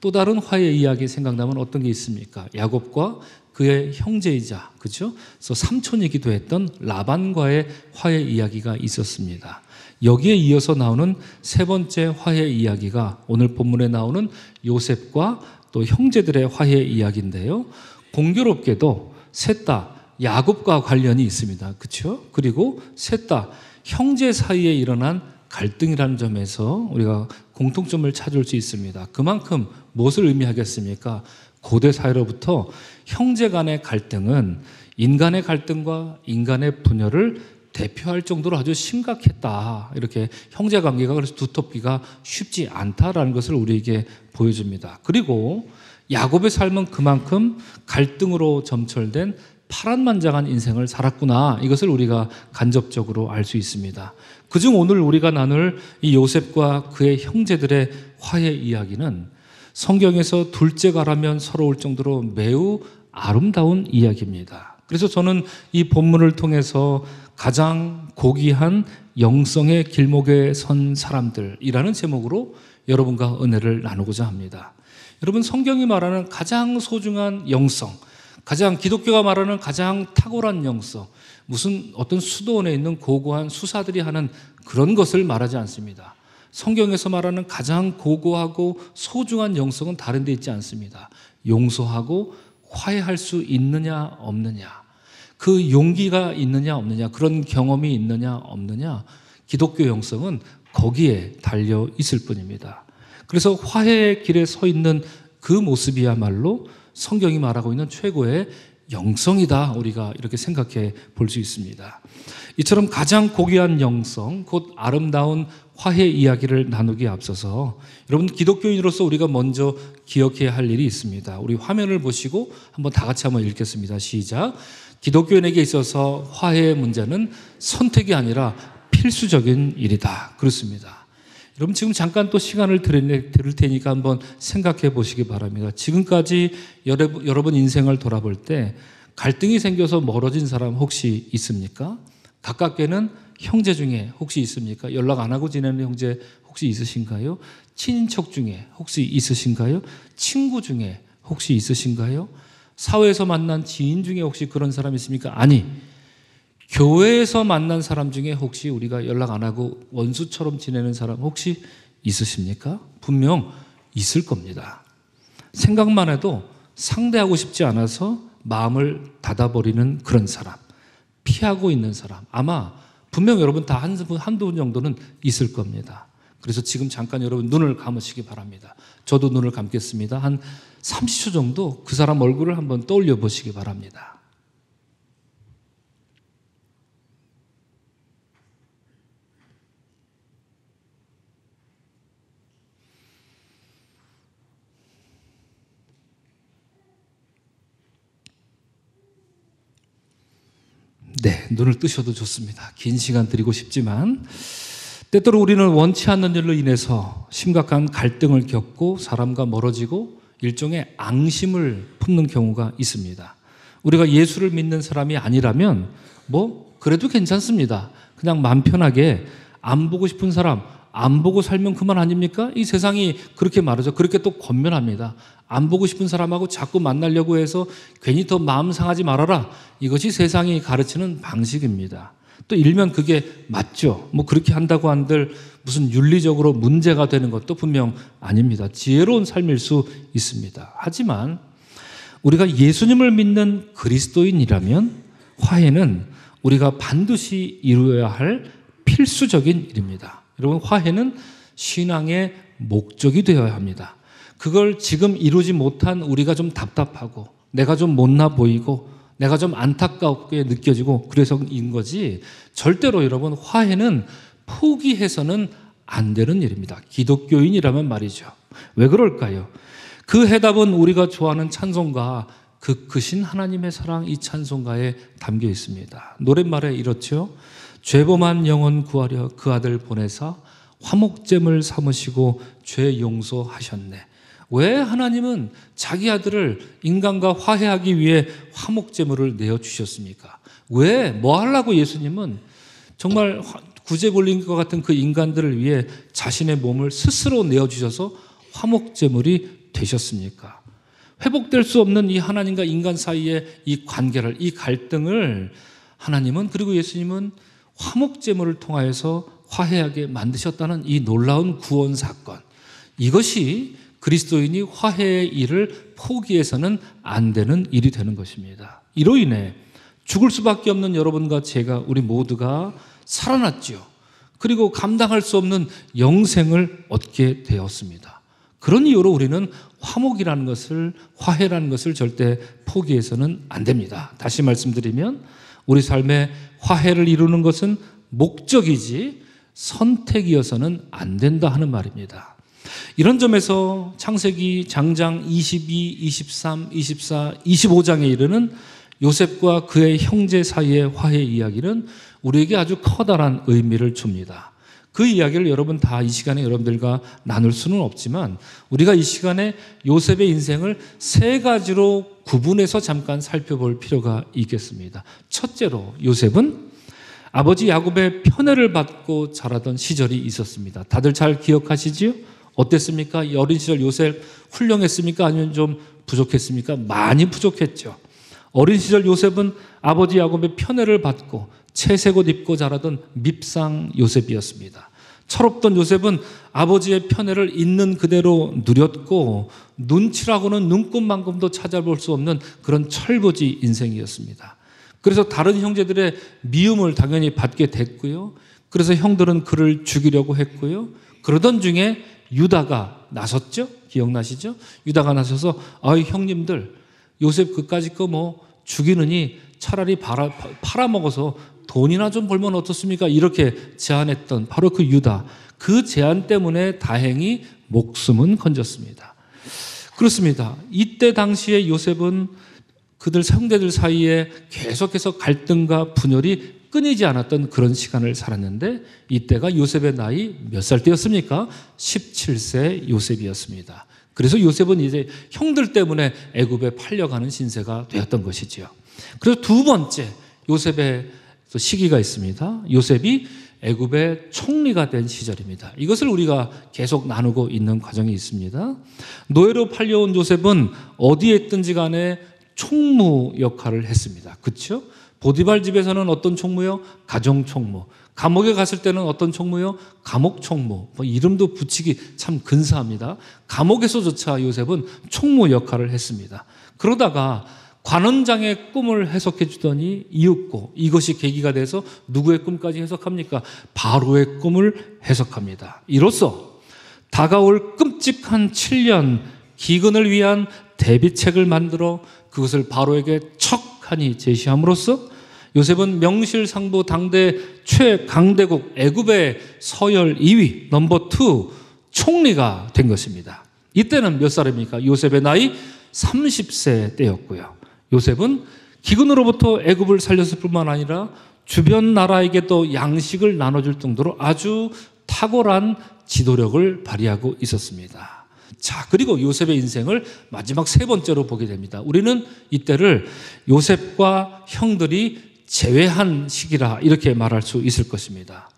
[SPEAKER 5] 또 다른 화해 이야기 생각나면 어떤 게 있습니까? 야곱과 그의 형제이자, 그죠? 그래서 삼촌이기도 했던 라반과의 화해 이야기가 있었습니다. 여기에 이어서 나오는 세 번째 화해 이야기가 오늘 본문에 나오는 요셉과 또 형제들의 화해 이야기인데요. 공교롭게도 셋 다 야곱과 관련이 있습니다. 그렇죠? 그리고 셋 다 형제 사이에 일어난 갈등이라는 점에서 우리가 공통점을 찾을 수 있습니다. 그만큼 무엇을 의미하겠습니까? 고대 사회로부터 형제 간의 갈등은 인간의 갈등과 인간의 분열을 대표할 정도로 아주 심각했다. 이렇게 형제 관계가 그래서 두텁기가 쉽지 않다라는 것을 우리에게 보여줍니다. 그리고 야곱의 삶은 그만큼 갈등으로 점철된 파란만장한 인생을 살았구나. 이것을 우리가 간접적으로 알 수 있습니다. 그중 오늘 우리가 나눌 이 요셉과 그의 형제들의 화해 이야기는 성경에서 둘째가라면 서러울 정도로 매우 아름다운 이야기입니다. 그래서 저는 이 본문을 통해서 가장 고귀한 영성의 길목에 선 사람들이라는 제목으로 여러분과 은혜를 나누고자 합니다. 여러분, 성경이 말하는 가장 소중한 영성, 가장 기독교가 말하는 가장 탁월한 영성, 무슨 어떤 수도원에 있는 고고한 수사들이 하는 그런 것을 말하지 않습니다. 성경에서 말하는 가장 고고하고 소중한 영성은 다른 데 있지 않습니다. 용서하고 화해할 수 있느냐 없느냐, 그 용기가 있느냐 없느냐, 그런 경험이 있느냐 없느냐, 기독교 영성은 거기에 달려 있을 뿐입니다. 그래서 화해의 길에 서 있는 그 모습이야말로 성경이 말하고 있는 최고의 영성이다, 우리가 이렇게 생각해 볼 수 있습니다. 이처럼 가장 고귀한 영성, 곧 아름다운 화해 이야기를 나누기에 앞서서 여러분, 기독교인으로서 우리가 먼저 기억해야 할 일이 있습니다. 우리 화면을 보시고 한번 다 같이 한번 읽겠습니다. 시작. 기독교인에게 있어서 화해의 문제는 선택이 아니라 필수적인 일이다. 그렇습니다. 여러분, 지금 잠깐 또 시간을 드릴 테니까 한번 생각해 보시기 바랍니다. 지금까지 여러분 인생을 돌아볼 때 갈등이 생겨서 멀어진 사람 혹시 있습니까? 가깝게는 형제 중에 혹시 있습니까? 연락 안 하고 지내는 형제 혹시 있으신가요? 친인척 중에 혹시 있으신가요? 친구 중에 혹시 있으신가요? 사회에서 만난 지인 중에 혹시 그런 사람 있습니까? 아니, 교회에서 만난 사람 중에 혹시 우리가 연락 안 하고 원수처럼 지내는 사람 혹시 있으십니까? 분명 있을 겁니다. 생각만 해도 상대하고 싶지 않아서 마음을 닫아버리는 그런 사람, 피하고 있는 사람, 아마 분명 여러분 다 한두 분 정도는 있을 겁니다. 그래서 지금 잠깐 여러분 눈을 감으시기 바랍니다. 저도 눈을 감겠습니다. 한 30초 정도 그 사람 얼굴을 한번 떠올려 보시기 바랍니다. 네, 눈을 뜨셔도 좋습니다. 긴 시간 드리고 싶지만 때때로 우리는 원치 않는 일로 인해서 심각한 갈등을 겪고 사람과 멀어지고 일종의 앙심을 품는 경우가 있습니다. 우리가 예수를 믿는 사람이 아니라면 그래도 괜찮습니다. 그냥 마음 편하게 안 보고 싶은 사람 안 보고 살면 그만 아닙니까? 이 세상이 그렇게 말하죠. 그렇게 또 권면합니다. 안 보고 싶은 사람하고 자꾸 만나려고 해서 괜히 더 마음 상하지 말아라. 이것이 세상이 가르치는 방식입니다. 또 일면 그게 맞죠. 그렇게 한다고 한들 무슨 윤리적으로 문제가 되는 것도 분명 아닙니다. 지혜로운 삶일 수 있습니다. 하지만 우리가 예수님을 믿는 그리스도인이라면 화해는 우리가 반드시 이루어야 할 필수적인 일입니다. 여러분, 화해는 신앙의 목적이 되어야 합니다. 그걸 지금 이루지 못한 우리가 좀 답답하고 내가 좀 못나 보이고 내가 좀 안타깝게 느껴지고 그래서인 거지, 절대로 여러분 화해는 포기해서는 안 되는 일입니다. 기독교인이라면 말이죠. 왜 그럴까요? 그 해답은 우리가 좋아하는 찬송가, 그 크신 하나님의 사랑, 이 찬송가에 담겨 있습니다. 노랫말에 이렇죠. 죄범한 영혼 구하려 그 아들 보내사 화목제물 삼으시고 죄 용서하셨네. 왜 하나님은 자기 아들을 인간과 화해하기 위해 화목제물을 내어주셨습니까? 왜? 뭐 하려고 예수님은 정말 구제불능과 같은 그 인간들을 위해 자신의 몸을 스스로 내어주셔서 화목제물이 되셨습니까? 회복될 수 없는 이 하나님과 인간 사이의 이 관계를, 이 갈등을 하나님은, 그리고 예수님은 화목제물을 통하여서 화해하게 만드셨다는 이 놀라운 구원 사건, 이것이 그리스도인이 화해의 일을 포기해서는 안 되는 일이 되는 것입니다. 이로 인해 죽을 수밖에 없는 여러분과 제가, 우리 모두가 살아났죠. 그리고 감당할 수 없는 영생을 얻게 되었습니다. 그런 이유로 우리는 화목이라는 것을, 화해라는 것을 절대 포기해서는 안 됩니다. 다시 말씀드리면 우리 삶에 화해를 이루는 것은 목적이지 선택이어서는 안 된다 하는 말입니다. 이런 점에서 창세기 장장 22, 23, 24, 25장에 이르는 요셉과 그의 형제 사이의 화해 이야기는 우리에게 아주 커다란 의미를 줍니다. 그 이야기를 여러분 다 이 시간에 여러분들과 나눌 수는 없지만 우리가 이 시간에 요셉의 인생을 세 가지로 구분해서 잠깐 살펴볼 필요가 있겠습니다. 첫째로, 요셉은 아버지 야곱의 편애를 받고 자라던 시절이 있었습니다. 다들 잘 기억하시지요? 어땠습니까? 어린 시절 요셉 훌륭했습니까? 아니면 좀 부족했습니까? 많이 부족했죠. 어린 시절 요셉은 아버지 야곱의 편애를 받고 채색옷 입고 자라던 밉상 요셉이었습니다. 철없던 요셉은 아버지의 편애를 있는 그대로 누렸고 눈치라고는 눈꽃만큼도 찾아볼 수 없는 그런 철부지 인생이었습니다. 그래서 다른 형제들의 미움을 당연히 받게 됐고요. 그래서 형들은 그를 죽이려고 했고요. 그러던 중에 유다가 나섰죠? 기억나시죠? 유다가 나서서 형님들 요셉 그까짓 거 죽이느니 차라리 팔아먹어서 돈이나 좀 벌면 어떻습니까? 이렇게 제안했던 바로 그 유다. 그 제안 때문에 다행히 목숨은 건졌습니다. 그렇습니다. 이때 당시에 요셉은 그들 형제들 사이에 계속해서 갈등과 분열이 끊이지 않았던 그런 시간을 살았는데 이때가 요셉의 나이 몇 살 때였습니까? 17세 요셉이었습니다. 그래서 요셉은 이제 형들 때문에 애굽에 팔려가는 신세가 되었던 것이지요. 그래서 두 번째 요셉의 시기가 있습니다. 요셉이 애굽의 총리가 된 시절입니다. 이것을 우리가 계속 나누고 있는 과정이 있습니다. 노예로 팔려온 요셉은 어디에 있든지 간에 총무 역할을 했습니다. 그렇죠? 보디발 집에서는 어떤 총무요? 가정 총무. 감옥에 갔을 때는 어떤 총무요? 감옥 총무. 이름도 붙이기 참 근사합니다. 감옥에서조차 요셉은 총무 역할을 했습니다. 그러다가 관원장의 꿈을 해석해 주더니 이윽고 이것이 계기가 돼서 누구의 꿈까지 해석합니까? 바로의 꿈을 해석합니다. 이로써 다가올 끔찍한 7년 기근을 위한 대비책을 만들어 그것을 바로에게 척하니 제시함으로써 요셉은 명실상부 당대 최강대국 애굽의 서열 2위 넘버 2 총리가 된 것입니다. 이때는 몇 살입니까? 요셉의 나이 30세 때였고요. 요셉은 기근으로부터 애굽을 살렸을 뿐만 아니라 주변 나라에게도 양식을 나눠줄 정도로 아주 탁월한 지도력을 발휘하고 있었습니다. 자, 그리고 요셉의 인생을 마지막 세 번째로 보게 됩니다. 우리는 이때를 요셉과 형들이 제외한 시기라 이렇게 말할 수 있을 것입니다.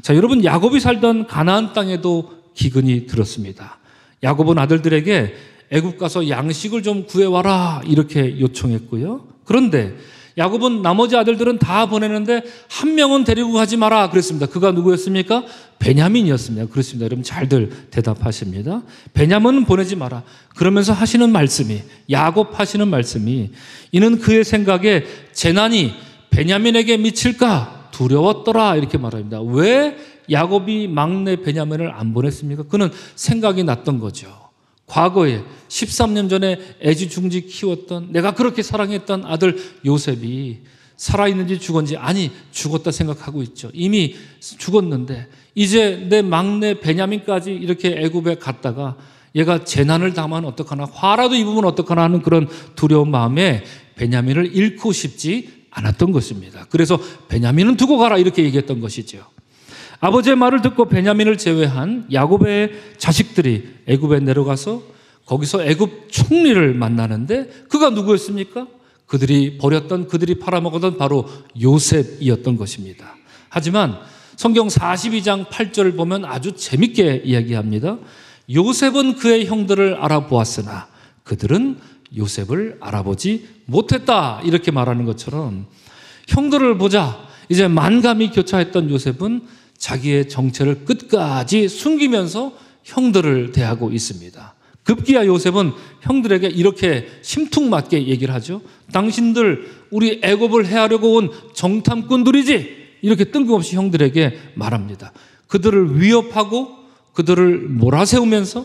[SPEAKER 5] 자, 여러분, 야곱이 살던 가나안 땅에도 기근이 들었습니다. 야곱은 아들들에게 애굽 가서 양식을 좀 구해와라 이렇게 요청했고요. 그런데 야곱은 나머지 아들들은 다 보내는데 한 명은 데리고 가지 마라 그랬습니다. 그가 누구였습니까? 베냐민이었습니다. 그렇습니다. 여러분 잘들 대답하십니다. 베냐민은 보내지 마라. 그러면서 하시는 말씀이, 야곱 하시는 말씀이, 이는 그의 생각에 재난이 베냐민에게 미칠까 두려웠더라 이렇게 말합니다. 왜 야곱이 막내 베냐민을 안 보냈습니까? 그는 생각이 났던 거죠. 과거에 13년 전에 애지중지 키웠던, 내가 그렇게 사랑했던 아들 요셉이 살아있는지 죽었는지, 아니 죽었다 생각하고 있죠. 이미 죽었는데 이제 내 막내 베냐민까지 이렇게 애굽에 갔다가 얘가 재난을 당하면 어떡하나, 화라도 입으면 어떡하나 하는 그런 두려운 마음에 베냐민을 잃고 싶지 않았던 것입니다. 그래서 베냐민은 두고 가라 이렇게 얘기했던 것이죠. 아버지의 말을 듣고 베냐민을 제외한 야곱의 자식들이 애굽에 내려가서 거기서 애굽 총리를 만나는데 그가 누구였습니까? 그들이 버렸던, 그들이 팔아먹었던 바로 요셉이었던 것입니다. 하지만 성경 42장 8절을 보면 아주 재밌게 이야기합니다. 요셉은 그의 형들을 알아보았으나 그들은 요셉을 알아보지 못했다 이렇게 말하는 것처럼 형들을 보자 이제 만감이 교차했던 요셉은 자기의 정체를 끝까지 숨기면서 형들을 대하고 있습니다. 급기야 요셉은 형들에게 이렇게 심퉁맞게 얘기를 하죠. 당신들 우리 애굽을 해하려고 온 정탐꾼들이지 이렇게 뜬금없이 형들에게 말합니다. 그들을 위협하고 그들을 몰아세우면서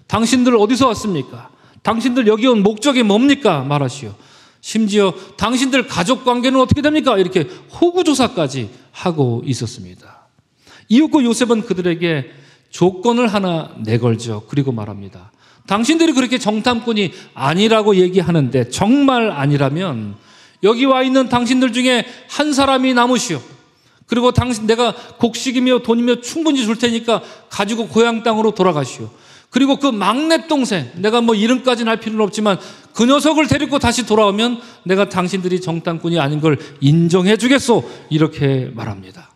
[SPEAKER 5] 당신들 어디서 왔습니까? 당신들 여기 온 목적이 뭡니까? 말하시오. 심지어 당신들 가족관계는 어떻게 됩니까? 이렇게 호구조사까지 하고 있었습니다. 이윽고 요셉은 그들에게 조건을 하나 내걸죠. 그리고 말합니다. 당신들이 그렇게 정탐꾼이 아니라고 얘기하는데 정말 아니라면 여기 와 있는 당신들 중에 한 사람이 남으시오. 그리고 내가 곡식이며 돈이며 충분히 줄 테니까 가지고 고향 땅으로 돌아가시오. 그리고 그 막내 동생, 내가 뭐 이름까지는 할 필요는 없지만 그 녀석을 데리고 다시 돌아오면 내가 당신들이 정탐꾼이 아닌 걸 인정해 주겠소. 이렇게 말합니다.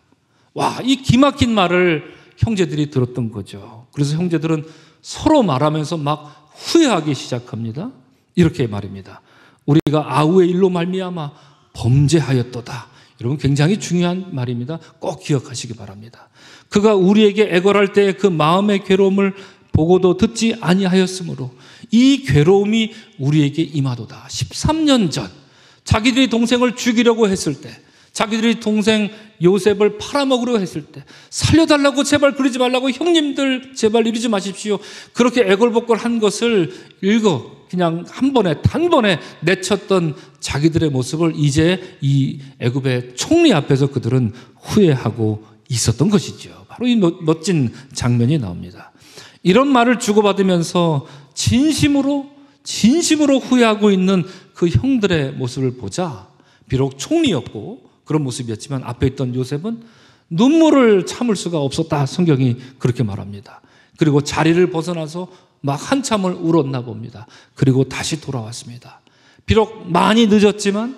[SPEAKER 5] 와, 이 기막힌 말을 형제들이 들었던 거죠. 그래서 형제들은 서로 말하면서 막 후회하기 시작합니다. 이렇게 말입니다. 우리가 아우의 일로 말미암아 범죄하였도다. 여러분 굉장히 중요한 말입니다. 꼭 기억하시기 바랍니다. 그가 우리에게 애걸할 때 그 마음의 괴로움을 보고도 듣지 아니하였으므로 이 괴로움이 우리에게 임하도다. 13년 전 자기들이 동생을 죽이려고 했을 때, 자기들이 동생 요셉을 팔아먹으려 했을 때 살려달라고 제발 그러지 말라고 형님들 제발 이러지 마십시오. 그렇게 애걸복걸한 것을 그냥 단번에 내쳤던 자기들의 모습을 이제 이 애굽의 총리 앞에서 그들은 후회하고 있었던 것이죠. 바로 이 멋진 장면이 나옵니다. 이런 말을 주고받으면서 진심으로 후회하고 있는 그 형들의 모습을 보자 비록 총리였고 그런 모습이었지만 앞에 있던 요셉은 눈물을 참을 수가 없었다. 성경이 그렇게 말합니다. 그리고 자리를 벗어나서 막 한참을 울었나 봅니다. 그리고 다시 돌아왔습니다. 비록 많이 늦었지만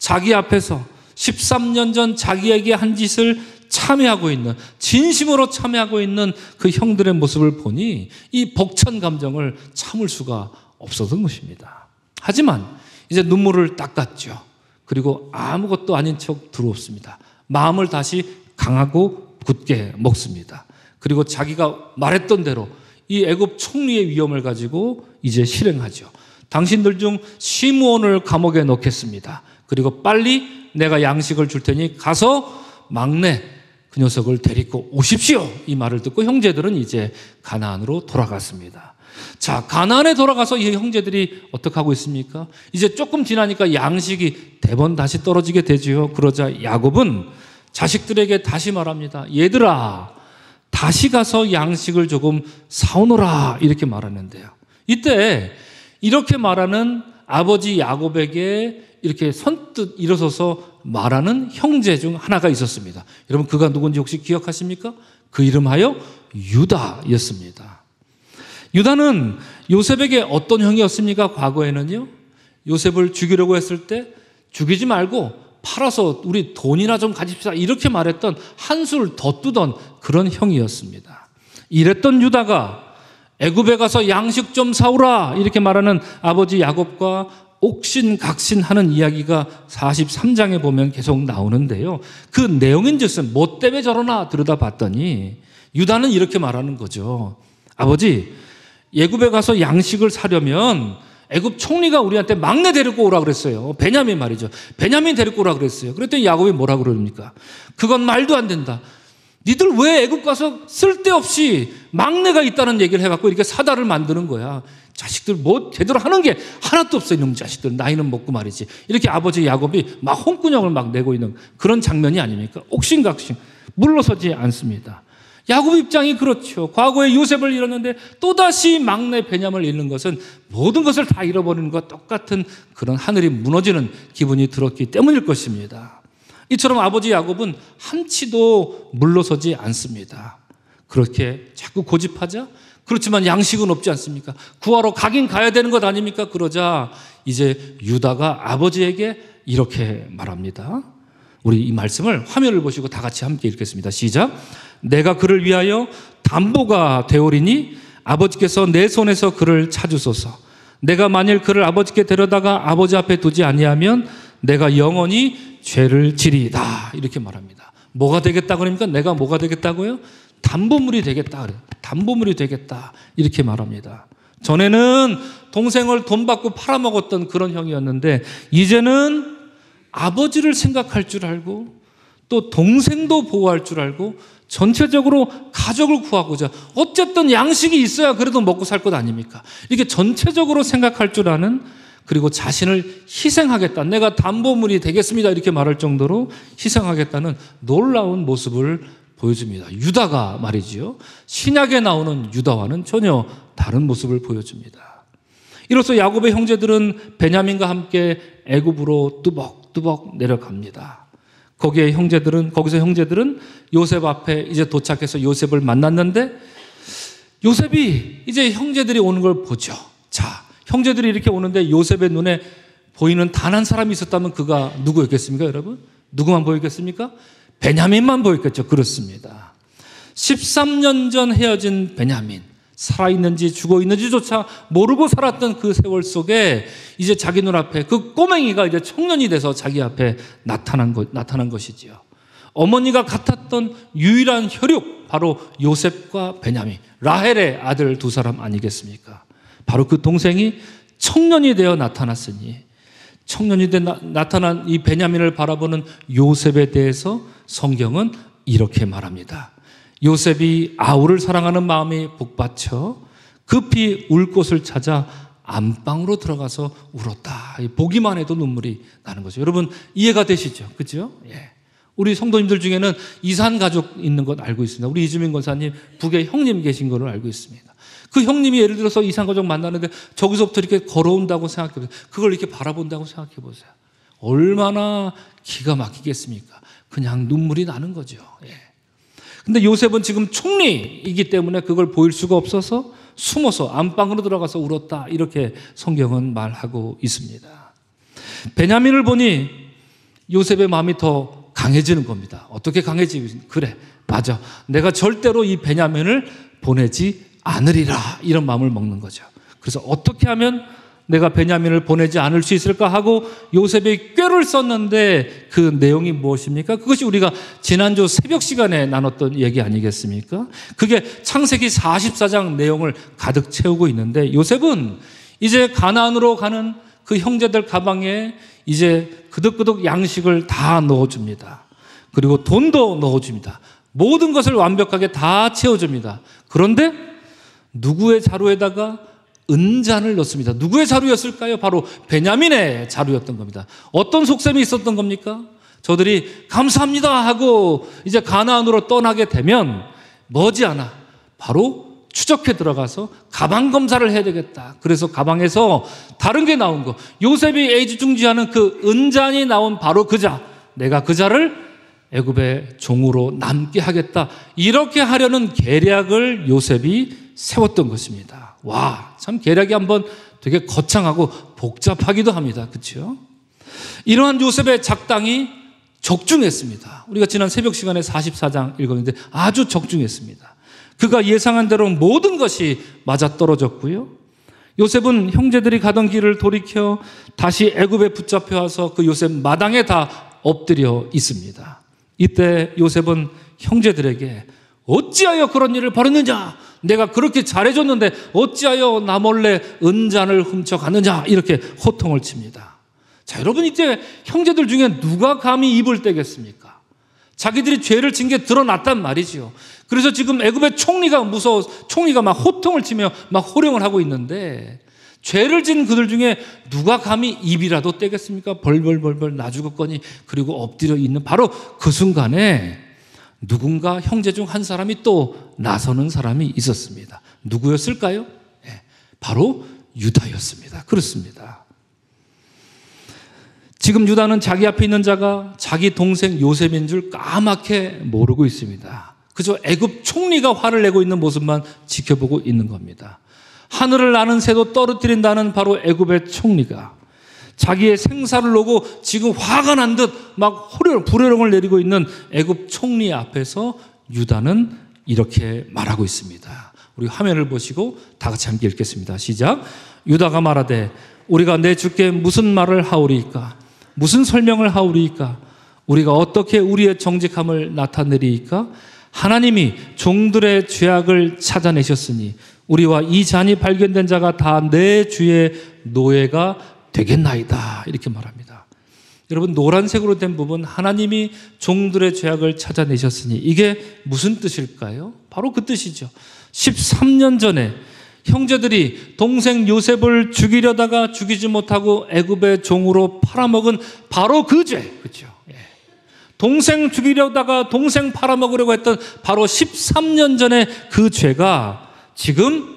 [SPEAKER 5] 자기 앞에서 13년 전 자기에게 한 짓을 참회하고 있는, 진심으로 참회하고 있는 그 형들의 모습을 보니 이 벅찬 감정을 참을 수가 없었던 것입니다. 하지만 이제 눈물을 닦았죠. 그리고 아무것도 아닌 척 들어옵습니다. 마음을 다시 강하고 굳게 먹습니다. 그리고 자기가 말했던 대로 이 애굽 총리의 위엄을 가지고 이제 실행하죠. 당신들 중 시므온을 감옥에 넣겠습니다. 그리고 빨리 내가 양식을 줄 테니 가서 막내 그 녀석을 데리고 오십시오. 이 말을 듣고 형제들은 이제 가나안으로 돌아갔습니다. 자, 가나안에 돌아가서 이 형제들이 어떻게 하고 있습니까? 이제 조금 지나니까 양식이 대번 다시 떨어지게 되지요. 그러자 야곱은 자식들에게 다시 말합니다. 얘들아, 다시 가서 양식을 조금 사오너라. 이렇게 말하는데요. 이때 이렇게 말하는 아버지 야곱에게 이렇게 선뜻 일어서서 말하는 형제 중 하나가 있었습니다. 여러분, 그가 누군지 혹시 기억하십니까? 그 이름하여 유다였습니다. 유다는 요셉에게 어떤 형이었습니까? 과거에는요, 요셉을 죽이려고 했을 때 죽이지 말고 팔아서 우리 돈이나 좀 가집시다 이렇게 말했던, 한술 더 뜨던 그런 형이었습니다. 이랬던 유다가 애굽에 가서 양식 좀 사오라 이렇게 말하는 아버지 야곱과 옥신각신하는 이야기가 43장에 보면 계속 나오는데요. 그 내용인즉슨 뭐 때문에 저러나 들여다봤더니 유다는 이렇게 말하는 거죠. 아버지, 애굽에 가서 양식을 사려면 애굽 총리가 우리한테 막내 데리고 오라 그랬어요. 베냐민 말이죠. 베냐민 데리고 오라 그랬어요. 그랬더니 야곱이 뭐라 그러니까? 그건 말도 안 된다. 니들 왜 애굽 가서 쓸데없이 막내가 있다는 얘기를 해갖고 이렇게 사달을 만드는 거야. 자식들 뭐 제대로 하는 게 하나도 없어. 이놈 자식들 나이는 먹고 말이지. 이렇게 아버지 야곱이 막 홍군형을 막 내고 있는 그런 장면이 아닙니까? 옥신각신 물러서지 않습니다. 야곱 입장이 그렇죠. 과거에 요셉을 잃었는데 또다시 막내 베냐민을 잃는 것은 모든 것을 다 잃어버리는 것과 똑같은 그런 하늘이 무너지는 기분이 들었기 때문일 것입니다. 이처럼 아버지 야곱은 한치도 물러서지 않습니다. 그렇게 자꾸 고집하자, 그렇지만 양식은 없지 않습니까? 구하러 가긴 가야 되는 것 아닙니까? 그러자 이제 유다가 아버지에게 이렇게 말합니다. 우리 이 말씀을 화면을 보시고 다 같이 함께 읽겠습니다. 시작. 내가 그를 위하여 담보가 되오리니 아버지께서 내 손에서 그를 찾으소서. 내가 만일 그를 아버지께 데려다가 아버지 앞에 두지 아니하면 내가 영원히 죄를 지리이다. 이렇게 말합니다. 뭐가 되겠다 그러니까 내가 뭐가 되겠다고요? 담보물이 되겠다. 담보물이 되겠다. 이렇게 말합니다. 전에는 동생을 돈 받고 팔아먹었던 그런 형이었는데 이제는 아버지를 생각할 줄 알고 또 동생도 보호할 줄 알고 전체적으로 가족을 구하고자, 어쨌든 양식이 있어야 그래도 먹고 살 것 아닙니까? 이렇게 전체적으로 생각할 줄 아는, 그리고 자신을 희생하겠다, 내가 담보물이 되겠습니다 이렇게 말할 정도로 희생하겠다는 놀라운 모습을 보여줍니다. 유다가 말이지요, 신약에 나오는 유다와는 전혀 다른 모습을 보여줍니다. 이로써 야곱의 형제들은 베냐민과 함께 애굽으로 뚜벅뚜벅 내려갑니다. 거기서 형제들은 요셉 앞에 이제 도착해서 요셉을 만났는데, 요셉이 이제 형제들이 오는 걸 보죠. 자, 형제들이 이렇게 오는데 요셉의 눈에 보이는 단 한 사람이 있었다면 그가 누구였겠습니까, 여러분? 누구만 보이겠습니까? 베냐민만 보였겠죠. 그렇습니다. 13년 전 헤어진 베냐민, 살아있는지 죽어있는지조차 모르고 살았던 그 세월 속에 이제 자기 눈앞에 그 꼬맹이가 이제 청년이 돼서 자기 앞에 나타난 것이지요. 어머니가 같았던 유일한 혈육, 바로 요셉과 베냐민, 라헬의 아들 두 사람 아니겠습니까? 바로 그 동생이 청년이 되어 나타났으니, 청년이 되어 나타난 이 베냐민을 바라보는 요셉에 대해서 성경은 이렇게 말합니다. 요셉이 아우를 사랑하는 마음이 복받쳐 급히 울 곳을 찾아 안방으로 들어가서 울었다. 보기만 해도 눈물이 나는 거죠. 여러분 이해가 되시죠? 그렇죠? 예. 우리 성도님들 중에는 이산 가족 있는 것 알고 있습니다. 우리 이주민 권사님 북에 형님 계신 걸로 알고 있습니다. 그 형님이 예를 들어서 이산 가족 만나는데 저기서부터 이렇게 걸어온다고 생각해 보세요. 그걸 이렇게 바라본다고 생각해 보세요. 얼마나 기가 막히겠습니까? 그냥 눈물이 나는 거죠. 예. 근데 요셉은 지금 총리이기 때문에 그걸 보일 수가 없어서 숨어서 안방으로 들어가서 울었다. 이렇게 성경은 말하고 있습니다. 베냐민을 보니 요셉의 마음이 더 강해지는 겁니다. 어떻게 강해지지? 그래, 맞아. 내가 절대로 이 베냐민을 보내지 않으리라. 이런 마음을 먹는 거죠. 그래서 어떻게 하면 내가 베냐민을 보내지 않을 수 있을까 하고 요셉이 꾀를 썼는데 그 내용이 무엇입니까? 그것이 우리가 지난주 새벽 시간에 나눴던 얘기 아니겠습니까? 그게 창세기 44장 내용을 가득 채우고 있는데 요셉은 이제 가나안으로 가는 그 형제들 가방에 이제 그득그득 양식을 다 넣어줍니다. 그리고 돈도 넣어줍니다. 모든 것을 완벽하게 다 채워줍니다. 그런데 누구의 자루에다가 은잔을 넣습니다. 누구의 자루였을까요? 바로 베냐민의 자루였던 겁니다. 어떤 속셈이 있었던 겁니까? 저들이 감사합니다 하고 이제 가나안으로 떠나게 되면 머지않아 바로 추적해 들어가서 가방 검사를 해야 되겠다. 그래서 가방에서 다른 게 나온 거, 요셉이 애지중지하는 그 은잔이 나온 바로 그 자, 내가 그 자를 애굽의 종으로 남게 하겠다. 이렇게 하려는 계략을 요셉이 세웠던 것입니다. 와, 참 계략이 한번 되게 거창하고 복잡하기도 합니다. 그렇죠? 이러한 요셉의 작당이 적중했습니다. 우리가 지난 새벽 시간에 44장 읽었는데 아주 적중했습니다. 그가 예상한 대로 모든 것이 맞아떨어졌고요. 요셉은 형제들이 가던 길을 돌이켜 다시 애굽에 붙잡혀 와서 그 요셉 마당에 다 엎드려 있습니다. 이때 요셉은 형제들에게 어찌하여 그런 일을 벌였느냐? 내가 그렇게 잘해줬는데 어찌하여 나 몰래 은잔을 훔쳐갔느냐? 이렇게 호통을 칩니다. 자, 여러분, 이때 형제들 중에 누가 감히 입을 떼겠습니까? 자기들이 죄를 진 게 드러났단 말이지요. 그래서 지금 애굽의 총리가 무서워, 총리가 막 호통을 치며 막 호령을 하고 있는데 죄를 진 그들 중에 누가 감히 입이라도 떼겠습니까? 벌벌벌벌 나 죽었거니. 그리고 엎드려 있는 바로 그 순간에 누군가 형제 중 한 사람이 또 나서는 사람이 있었습니다. 누구였을까요? 네, 바로 유다였습니다. 그렇습니다. 지금 유다는 자기 앞에 있는 자가 자기 동생 요셉인 줄 까맣게 모르고 있습니다. 그저 애굽 총리가 화를 내고 있는 모습만 지켜보고 있는 겁니다. 하늘을 나는 새도 떨어뜨린다는 바로 애굽의 총리가 자기의 생사를 놓고 지금 화가 난 듯 막 불호령을 내리고 있는 애굽 총리 앞에서 유다는 이렇게 말하고 있습니다. 우리 화면을 보시고 다 같이 함께 읽겠습니다. 시작. 유다가 말하되 우리가 내 주께 무슨 말을 하오리이까? 무슨 설명을 하오리이까? 우리가 어떻게 우리의 정직함을 나타내리이까? 하나님이 종들의 죄악을 찾아내셨으니 우리와 이 잔이 발견된 자가 다 내 주의 노예가 되겠나이다. 이렇게 말합니다. 여러분, 노란색으로 된 부분, 하나님이 종들의 죄악을 찾아내셨으니 이게 무슨 뜻일까요? 바로 그 뜻이죠. 13년 전에 형제들이 동생 요셉을 죽이려다가 죽이지 못하고 애굽의 종으로 팔아먹은 바로 그 죄. 그렇죠? 예. 동생 죽이려다가 동생 팔아먹으려고 했던 바로 13년 전에 그 죄가 지금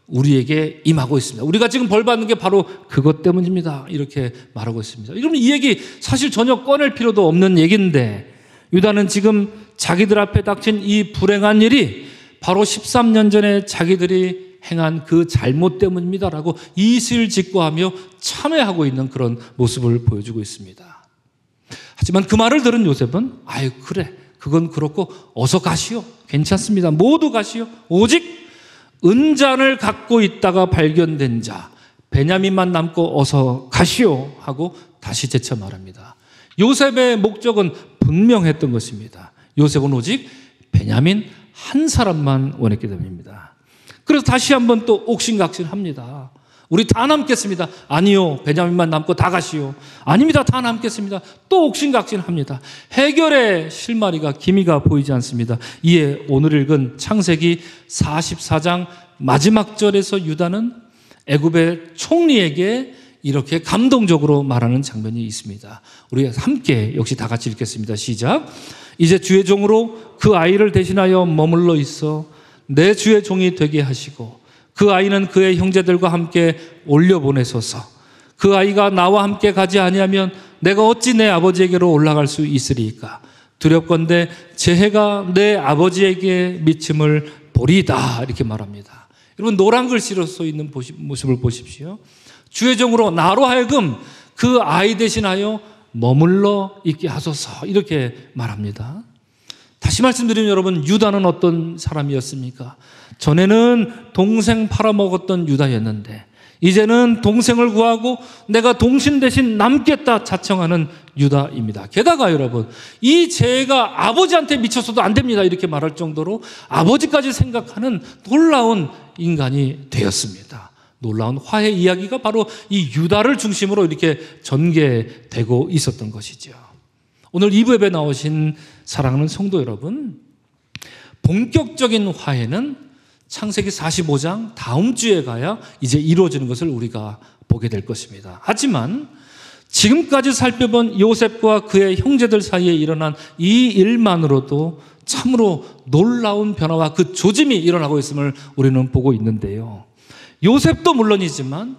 [SPEAKER 5] 우리에게 임하고 있습니다. 우리가 지금 벌 받는 게 바로 그것 때문입니다. 이렇게 말하고 있습니다. 여러분, 이 얘기 사실 전혀 꺼낼 필요도 없는 얘기인데 유다는 지금 자기들 앞에 닥친 이 불행한 일이 바로 13년 전에 자기들이 행한 그 잘못 때문입니다라고 이실직고하며 참회하고 있는 그런 모습을 보여주고 있습니다. 하지만 그 말을 들은 요셉은 아유, 그래, 그건 그렇고 어서 가시오. 괜찮습니다. 모두 가시오. 오직 은잔을 갖고 있다가 발견된 자 베냐민만 남고 어서 가시오 하고 다시 재차 말합니다. 요셉의 목적은 분명했던 것입니다. 요셉은 오직 베냐민 한 사람만 원했기 때문입니다. 그래서 다시 한번 또 옥신각신합니다. 우리 다 남겠습니다. 아니요, 베냐민만 남고 다 가시오. 아닙니다, 다 남겠습니다. 또 옥신각신합니다. 해결의 실마리가 기미가 보이지 않습니다. 이에 오늘 읽은 창세기 44장 마지막 절에서 유다는 애굽의 총리에게 이렇게 감동적으로 말하는 장면이 있습니다. 우리 함께 역시 다 같이 읽겠습니다. 시작. 이제 주의 종으로 그 아이를 대신하여 머물러 있어 내 주의 종이 되게 하시고 그 아이는 그의 형제들과 함께 올려보내소서. 그 아이가 나와 함께 가지 아니하면 내가 어찌 내 아버지에게로 올라갈 수 있으리이까? 두렵건대 제 해가 내 아버지에게 미침을 보리이다. 이렇게 말합니다. 여러분, 노란 글씨로 써 있는 모습을 보십시오. 주의 종으로 나로 하여금 그 아이 대신하여 머물러 있게 하소서 이렇게 말합니다. 다시 말씀드리면 여러분, 유다는 어떤 사람이었습니까? 전에는 동생 팔아먹었던 유다였는데 이제는 동생을 구하고 내가 동신 대신 남겠다 자청하는 유다입니다. 게다가 여러분, 이 죄가 아버지한테 미쳐서도 안 됩니다 이렇게 말할 정도로 아버지까지 생각하는 놀라운 인간이 되었습니다. 놀라운 화해 이야기가 바로 이 유다를 중심으로 이렇게 전개되고 있었던 것이죠. 오늘 2부 예배 나오신 사랑하는 성도 여러분, 본격적인 화해는 창세기 45장 다음 주에 가야 이제 이루어지는 것을 우리가 보게 될 것입니다. 하지만 지금까지 살펴본 요셉과 그의 형제들 사이에 일어난 이 일만으로도 참으로 놀라운 변화와 그 조짐이 일어나고 있음을 우리는 보고 있는데요. 요셉도 물론이지만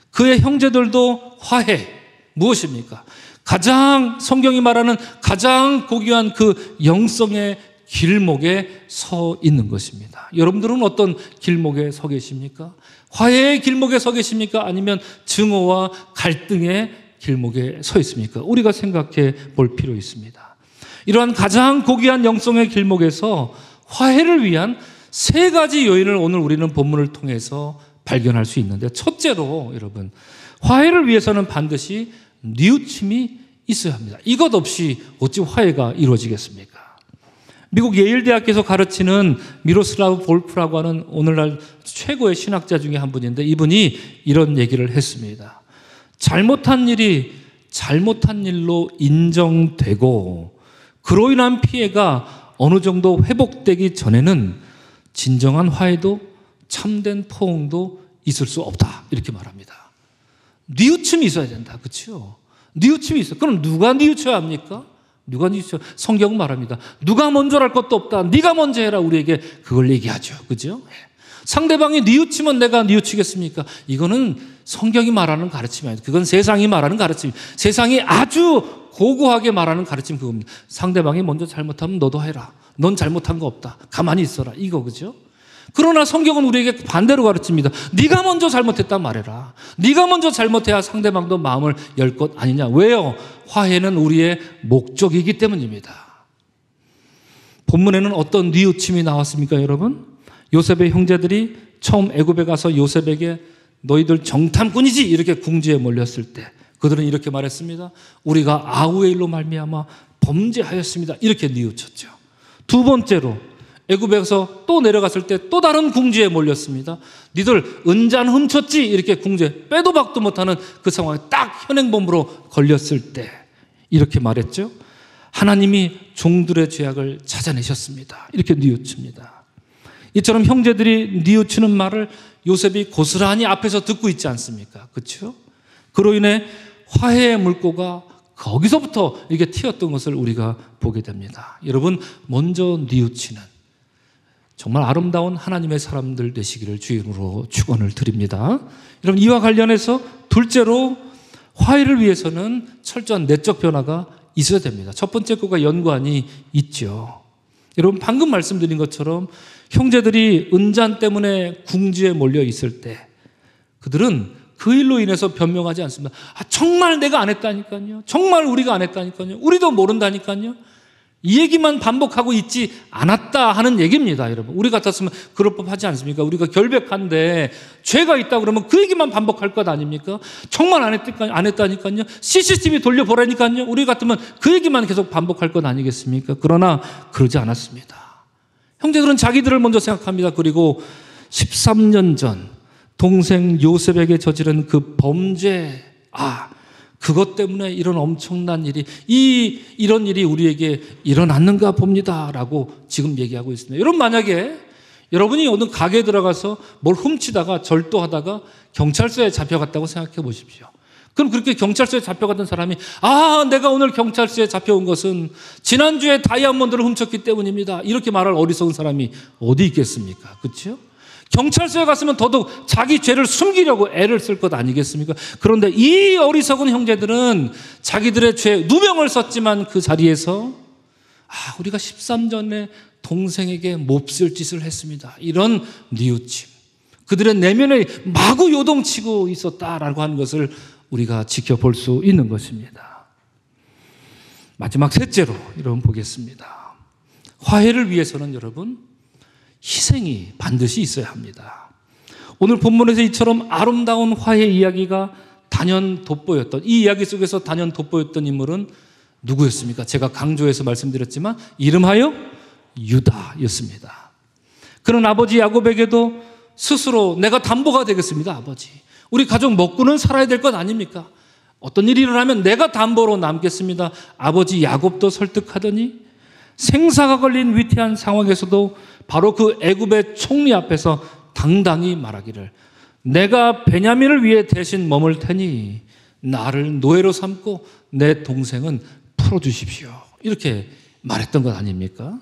[SPEAKER 5] 그의 형제들도 화해, 무엇입니까? 가장 성경이 말하는 가장 고귀한 그 영성의 길목에 서 있는 것입니다. 여러분들은 어떤 길목에 서 계십니까? 화해의 길목에 서 계십니까? 아니면 증오와 갈등의 길목에 서 있습니까? 우리가 생각해 볼 필요 있습니다. 이러한 가장 고귀한 영성의 길목에서 화해를 위한 세 가지 요인을 오늘 우리는 본문을 통해서 발견할 수 있는데, 첫째로 여러분, 화해를 위해서는 반드시 뉘우침이 있어야 합니다. 이것 없이 어찌 화해가 이루어지겠습니까? 미국 예일대학교에서 가르치는 미로슬라브 볼프라고 하는 오늘날 최고의 신학자 중에 한 분인데, 이분이 이런 얘기를 했습니다. 잘못한 일이 잘못한 일로 인정되고 그로 인한 피해가 어느 정도 회복되기 전에는 진정한 화해도 참된 포옹도 있을 수 없다 이렇게 말합니다. 뉘우침이 있어야 된다. 그렇죠? 뉘우침이 있어. 그럼 누가 뉘우쳐야 합니까? 누가 뉘우쳐? 성경은 말합니다. 누가 먼저랄 것도 없다. 네가 먼저 해라. 우리에게 그걸 얘기하죠. 그죠? 상대방이 뉘우치면 내가 뉘우치겠습니까? 이거는 성경이 말하는 가르침이 아니에요. 그건 세상이 말하는 가르침. 세상이 아주 고고하게 말하는 가르침 그겁니다. 상대방이 먼저 잘못하면 너도 해라. 넌 잘못한 거 없다. 가만히 있어라. 이거 그죠? 그러나 성경은 우리에게 반대로 가르칩니다. 네가 먼저 잘못했다 말해라. 네가 먼저 잘못해야 상대방도 마음을 열 것 아니냐. 왜요? 화해는 우리의 목적이기 때문입니다. 본문에는 어떤 뉘우침이 나왔습니까, 여러분? 요셉의 형제들이 처음 애굽에 가서 요셉에게 너희들 정탐꾼이지 이렇게 궁지에 몰렸을 때 그들은 이렇게 말했습니다. 우리가 아우의 일로 말미암아 범죄하였습니다. 이렇게 뉘우쳤죠. 두 번째로 애굽에서 또 내려갔을 때 또 다른 궁지에 몰렸습니다. 니들 은잔 훔쳤지? 이렇게 궁지에 빼도 박도 못하는 그 상황에 딱 현행범으로 걸렸을 때 이렇게 말했죠. 하나님이 종들의 죄악을 찾아내셨습니다. 이렇게 뉘우칩니다. 이처럼 형제들이 뉘우치는 말을 요셉이 고스란히 앞에서 듣고 있지 않습니까? 그렇죠? 그로 인해 화해의 물꼬가 거기서부터 이렇게 튀었던 것을 우리가 보게 됩니다. 여러분, 먼저 뉘우치는 정말 아름다운 하나님의 사람들 되시기를 주님으로 축원을 드립니다. 여러분, 이와 관련해서 둘째로 화해를 위해서는 철저한 내적 변화가 있어야 됩니다. 첫 번째 거가 연관이 있죠. 여러분, 방금 말씀드린 것처럼 형제들이 은잔 때문에 궁지에 몰려 있을 때 그들은 그 일로 인해서 변명하지 않습니다. 정말 내가 안 했다니까요. 정말 우리가 안 했다니까요. 우리도 모른다니까요. 이 얘기만 반복하고 있지 않았다 하는 얘기입니다, 여러분. 우리 같았으면 그럴 법하지 않습니까? 우리가 결백한데 죄가 있다 그러면 그 얘기만 반복할 것 아닙니까? 정말 안 했다니까요. CCTV 돌려보라니까요. 우리 같으면 그 얘기만 계속 반복할 것 아니겠습니까? 그러나 그러지 않았습니다. 형제들은 자기들을 먼저 생각합니다. 그리고 13년 전 동생 요셉에게 저지른 그 범죄, 그것 때문에 이런 엄청난 일이, 이런 일이 우리에게 일어났는가 봅니다 라고 지금 얘기하고 있습니다. 여러분, 만약에 여러분이 어느 가게에 들어가서 뭘 훔치다가 절도하다가 경찰서에 잡혀갔다고 생각해 보십시오. 그럼 그렇게 경찰서에 잡혀갔던 사람이 내가 오늘 경찰서에 잡혀온 것은 지난주에 다이아몬드를 훔쳤기 때문입니다. 이렇게 말할 어리석은 사람이 어디 있겠습니까? 그렇죠? 경찰서에 갔으면 더더욱 자기 죄를 숨기려고 애를 쓸 것 아니겠습니까? 그런데 이 어리석은 형제들은 자기들의 죄 누명을 썼지만 그 자리에서 우리가 13전에 동생에게 몹쓸 짓을 했습니다. 이런 뉘우침, 그들의 내면에 마구 요동치고 있었다라고 하는 것을 우리가 지켜볼 수 있는 것입니다. 마지막 셋째로 여러분 보겠습니다. 화해를 위해서는 여러분 희생이 반드시 있어야 합니다. 오늘 본문에서 이처럼 아름다운 화해 이야기가 단연 돋보였던, 이 이야기 속에서 단연 돋보였던 인물은 누구였습니까? 제가 강조해서 말씀드렸지만 이름하여 유다였습니다. 그런 아버지 야곱에게도 스스로 내가 담보가 되겠습니다. 아버지, 우리 가족 먹고는 살아야 될 것 아닙니까? 어떤 일이 일어나면 내가 담보로 남겠습니다. 아버지 야곱도 설득하더니 생사가 걸린 위태한 상황에서도 바로 그 애굽의 총리 앞에서 당당히 말하기를 내가 베냐민을 위해 대신 머물 테니 나를 노예로 삼고 내 동생은 풀어주십시오. 이렇게 말했던 것 아닙니까?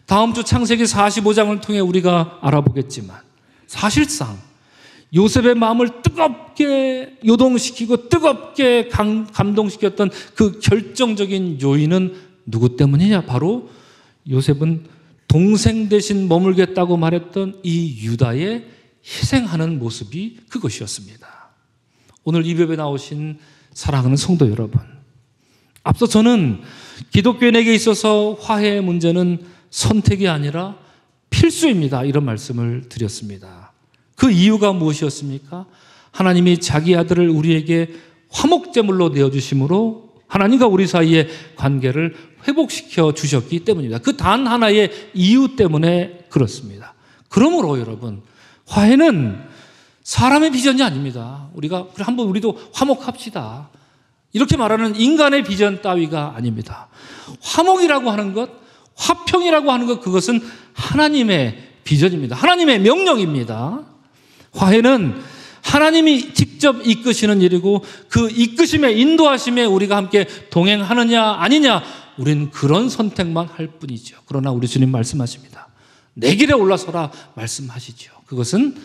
[SPEAKER 5] 다음 주 창세기 45장을 통해 우리가 알아보겠지만 사실상 요셉의 마음을 뜨겁게 요동시키고 뜨겁게 감동시켰던 그 결정적인 요인은 누구 때문이냐? 바로 요셉은 동생 대신 머물겠다고 말했던 이 유다의 희생하는 모습이 그것이었습니다. 오늘 이 벽에 나오신 사랑하는 성도 여러분, 앞서 저는 기독교인에게 있어서 화해의 문제는 선택이 아니라 필수입니다, 이런 말씀을 드렸습니다. 그 이유가 무엇이었습니까? 하나님이 자기 아들을 우리에게 화목제물로 내어주심으로 하나님과 우리 사이의 관계를 회복시켜 주셨기 때문입니다. 그 단 하나의 이유 때문에 그렇습니다. 그러므로 여러분, 화해는 사람의 비전이 아닙니다. 우리가 한번 우리도 화목합시다, 이렇게 말하는 인간의 비전 따위가 아닙니다. 화목이라고 하는 것, 화평이라고 하는 것, 그것은 하나님의 비전입니다. 하나님의 명령입니다. 화해는 하나님이 직접 이끄시는 일이고 그 이끄심에, 인도하심에 우리가 함께 동행하느냐 아니냐, 우리는 그런 선택만 할 뿐이죠. 그러나 우리 주님 말씀하십니다. 내 길에 올라서라 말씀하시죠. 그것은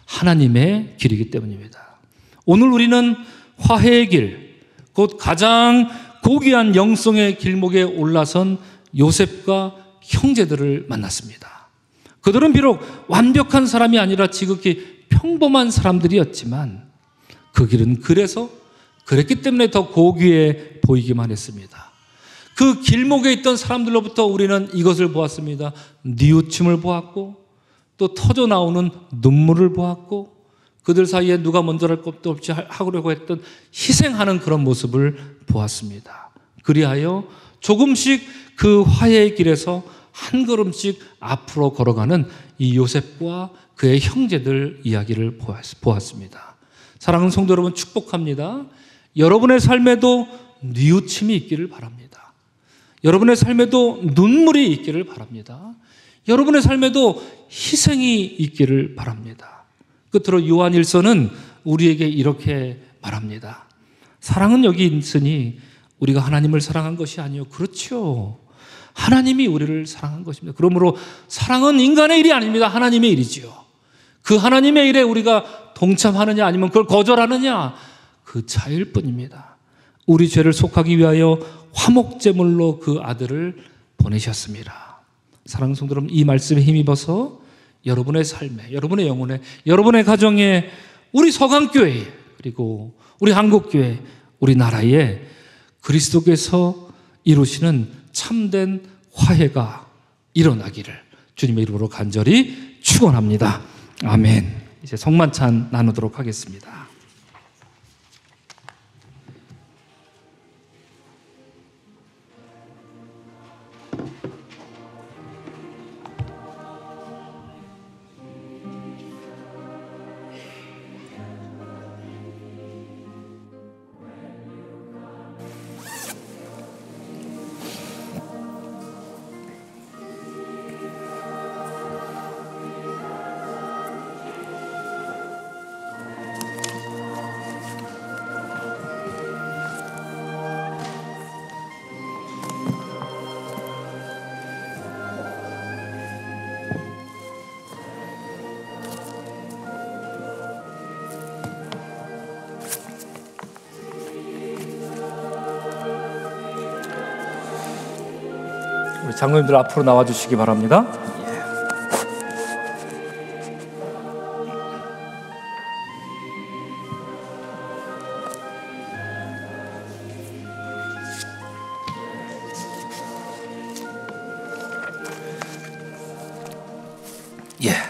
[SPEAKER 5] 하나님의 길이기 때문입니다. 오늘 우리는 화해의 길, 곧 가장 고귀한 영성의 길목에 올라선 요셉과 형제들을 만났습니다. 그들은 비록 완벽한 사람이 아니라 지극히 평범한 사람들이었지만 그 길은 그랬기 때문에 더 고귀해 보이기만 했습니다. 그 길목에 있던 사람들로부터 우리는 이것을 보았습니다. 뉘우침을 보았고 또 터져 나오는 눈물을 보았고 그들 사이에 누가 먼저랄 것도 없이 하려고 했던 희생하는 그런 모습을 보았습니다. 그리하여 조금씩 그 화해의 길에서 한 걸음씩 앞으로 걸어가는 이 요셉과 그의 형제들 이야기를 보았습니다. 사랑하는 성도 여러분, 축복합니다. 여러분의 삶에도 뉘우침이 있기를 바랍니다. 여러분의 삶에도 눈물이 있기를 바랍니다. 여러분의 삶에도 희생이 있기를 바랍니다. 끝으로 요한일서는 우리에게 이렇게 말합니다. 사랑은 여기 있으니 우리가 하나님을 사랑한 것이 아니요. 그렇죠. 하나님이 우리를 사랑한 것입니다. 그러므로 사랑은 인간의 일이 아닙니다. 하나님의 일이지요. 그 하나님의 일에 우리가 동참하느냐 아니면 그걸 거절하느냐, 그 차이일 뿐입니다. 우리 죄를 속하기 위하여 화목제물로 그 아들을 보내셨습니다. 사랑하는 성도 여러분, 이 말씀에 힘입어서 여러분의 삶에, 여러분의 영혼에, 여러분의 가정에, 우리 서강교회, 그리고 우리 한국교회, 우리나라에 그리스도께서 이루시는 참된 화해가 일어나기를 주님의 이름으로 간절히 축원합니다. 아멘. 이제 성만찬 나누도록 하겠습니다. 우리 장로님들 앞으로 나와주시기 바랍니다.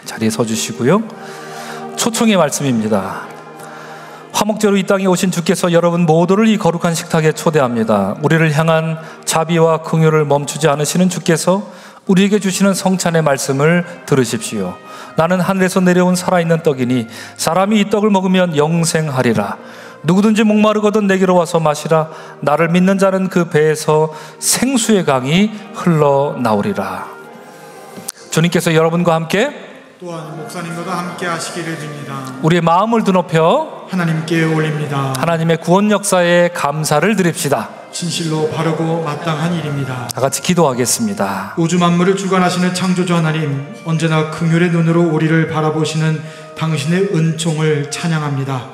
[SPEAKER 5] 자리에 서주시고요. 초청의 말씀입니다. 화목제로 이 땅에 오신 주께서 여러분 모두를 이 거룩한 식탁에 초대합니다. 우리를 향한 자비와 긍휼을 멈추지 않으시는 주께서 우리에게 주시는 성찬의 말씀을 들으십시오. 나는 하늘에서 내려온 살아있는 떡이니 사람이 이 떡을 먹으면 영생하리라. 누구든지 목마르거든 내게로 와서 마시라. 나를 믿는 자는 그 배에서 생수의 강이 흘러나오리라. 주님께서 여러분과 함께
[SPEAKER 1] 또한 목사님과 함께 하시기를 빕니다.
[SPEAKER 5] 우리의 마음을 드높여
[SPEAKER 1] 하나님께 올립니다.
[SPEAKER 5] 하나님의 구원 역사에 감사를 드립시다.
[SPEAKER 1] 진실로 바르고 마땅한 일입니다.
[SPEAKER 5] 다 같이 기도하겠습니다.
[SPEAKER 1] 우주 만물을 주관하시는 창조주 하나님, 언제나 긍휼의 눈으로 우리를 바라보시는 당신의 은총을 찬양합니다.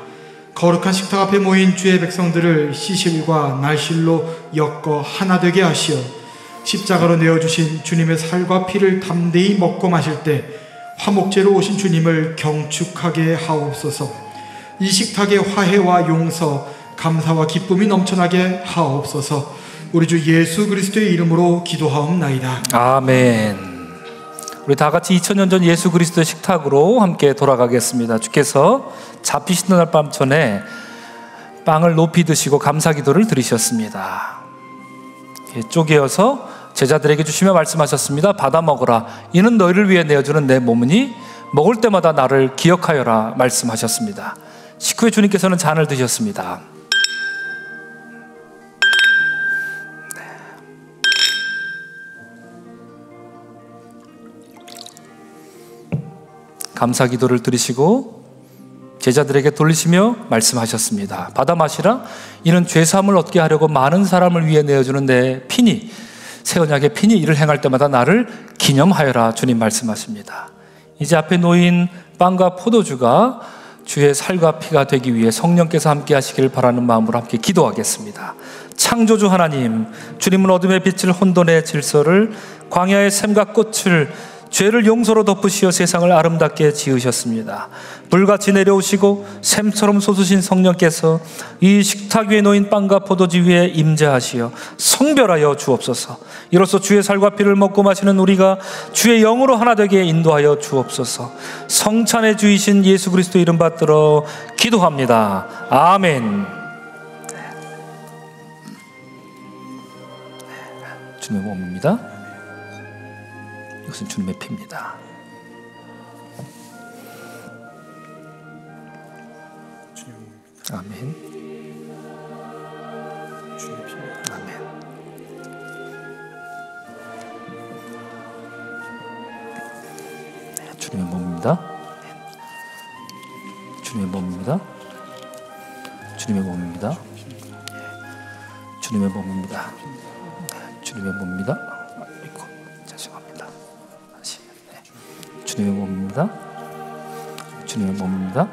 [SPEAKER 1] 거룩한 식탁 앞에 모인 주의 백성들을 시실과 날실로 엮어 하나 되게 하시어 십자가로 내어주신 주님의 살과 피를 담대히 먹고 마실 때 화목제로 오신 주님을 경축하게 하옵소서. 이 식탁에 화해와 용서, 감사와 기쁨이 넘쳐나게 하옵소서. 우리 주 예수 그리스도의 이름으로 기도하옵나이다.
[SPEAKER 5] 아멘. 우리 다 같이 2000년 전 예수 그리스도의 식탁으로 함께 돌아가겠습니다. 주께서 잡히시던 날 밤 전에 빵을 높이 드시고 감사 기도를 드리셨습니다. 쪼개어서 제자들에게 주시며 말씀하셨습니다. 받아 먹어라. 이는 너희를 위해 내어주는 내 몸이니 먹을 때마다 나를 기억하여라 말씀하셨습니다. 식후에 주님께서는 잔을 드셨습니다. 감사 기도를 드리시고 제자들에게 돌리시며 말씀하셨습니다. 받아 마시라. 이는 죄사함을 얻게 하려고 많은 사람을 위해 내어주는 내 피니, 새 언약의 피니, 이를 행할 때마다 나를 기념하여라. 주님 말씀하십니다. 이제 앞에 놓인 빵과 포도주가 주의 살과 피가 되기 위해 성령께서 함께 하시길 바라는 마음으로 함께 기도하겠습니다. 창조주 하나님, 주님은 어둠의 빛을, 혼돈의 질서를, 광야의 샘과 꽃을, 죄를 용서로 덮으시어 세상을 아름답게 지으셨습니다. 불같이 내려오시고 샘처럼 솟으신 성령께서 이 식탁 위에 놓인 빵과 포도주 위에 임재하시어 성별하여 주옵소서. 이로써 주의 살과 피를 먹고 마시는 우리가 주의 영으로 하나 되게 인도하여 주옵소서. 성찬의 주이신 예수 그리스도 이름 받들어 기도합니다. 아멘. 주님의 몸입니다. 이것은 주님의 피입니다. 아멘. 주님의 피입니다. 아멘. 네, 주님의 몸입니다. 주님의 몸입니다. 주님의 몸입니다. 주님의 몸입니다. 주님의 몸입니다. 죄송합니다. 다시. 주님의 몸입니다. 주님의 몸입니다.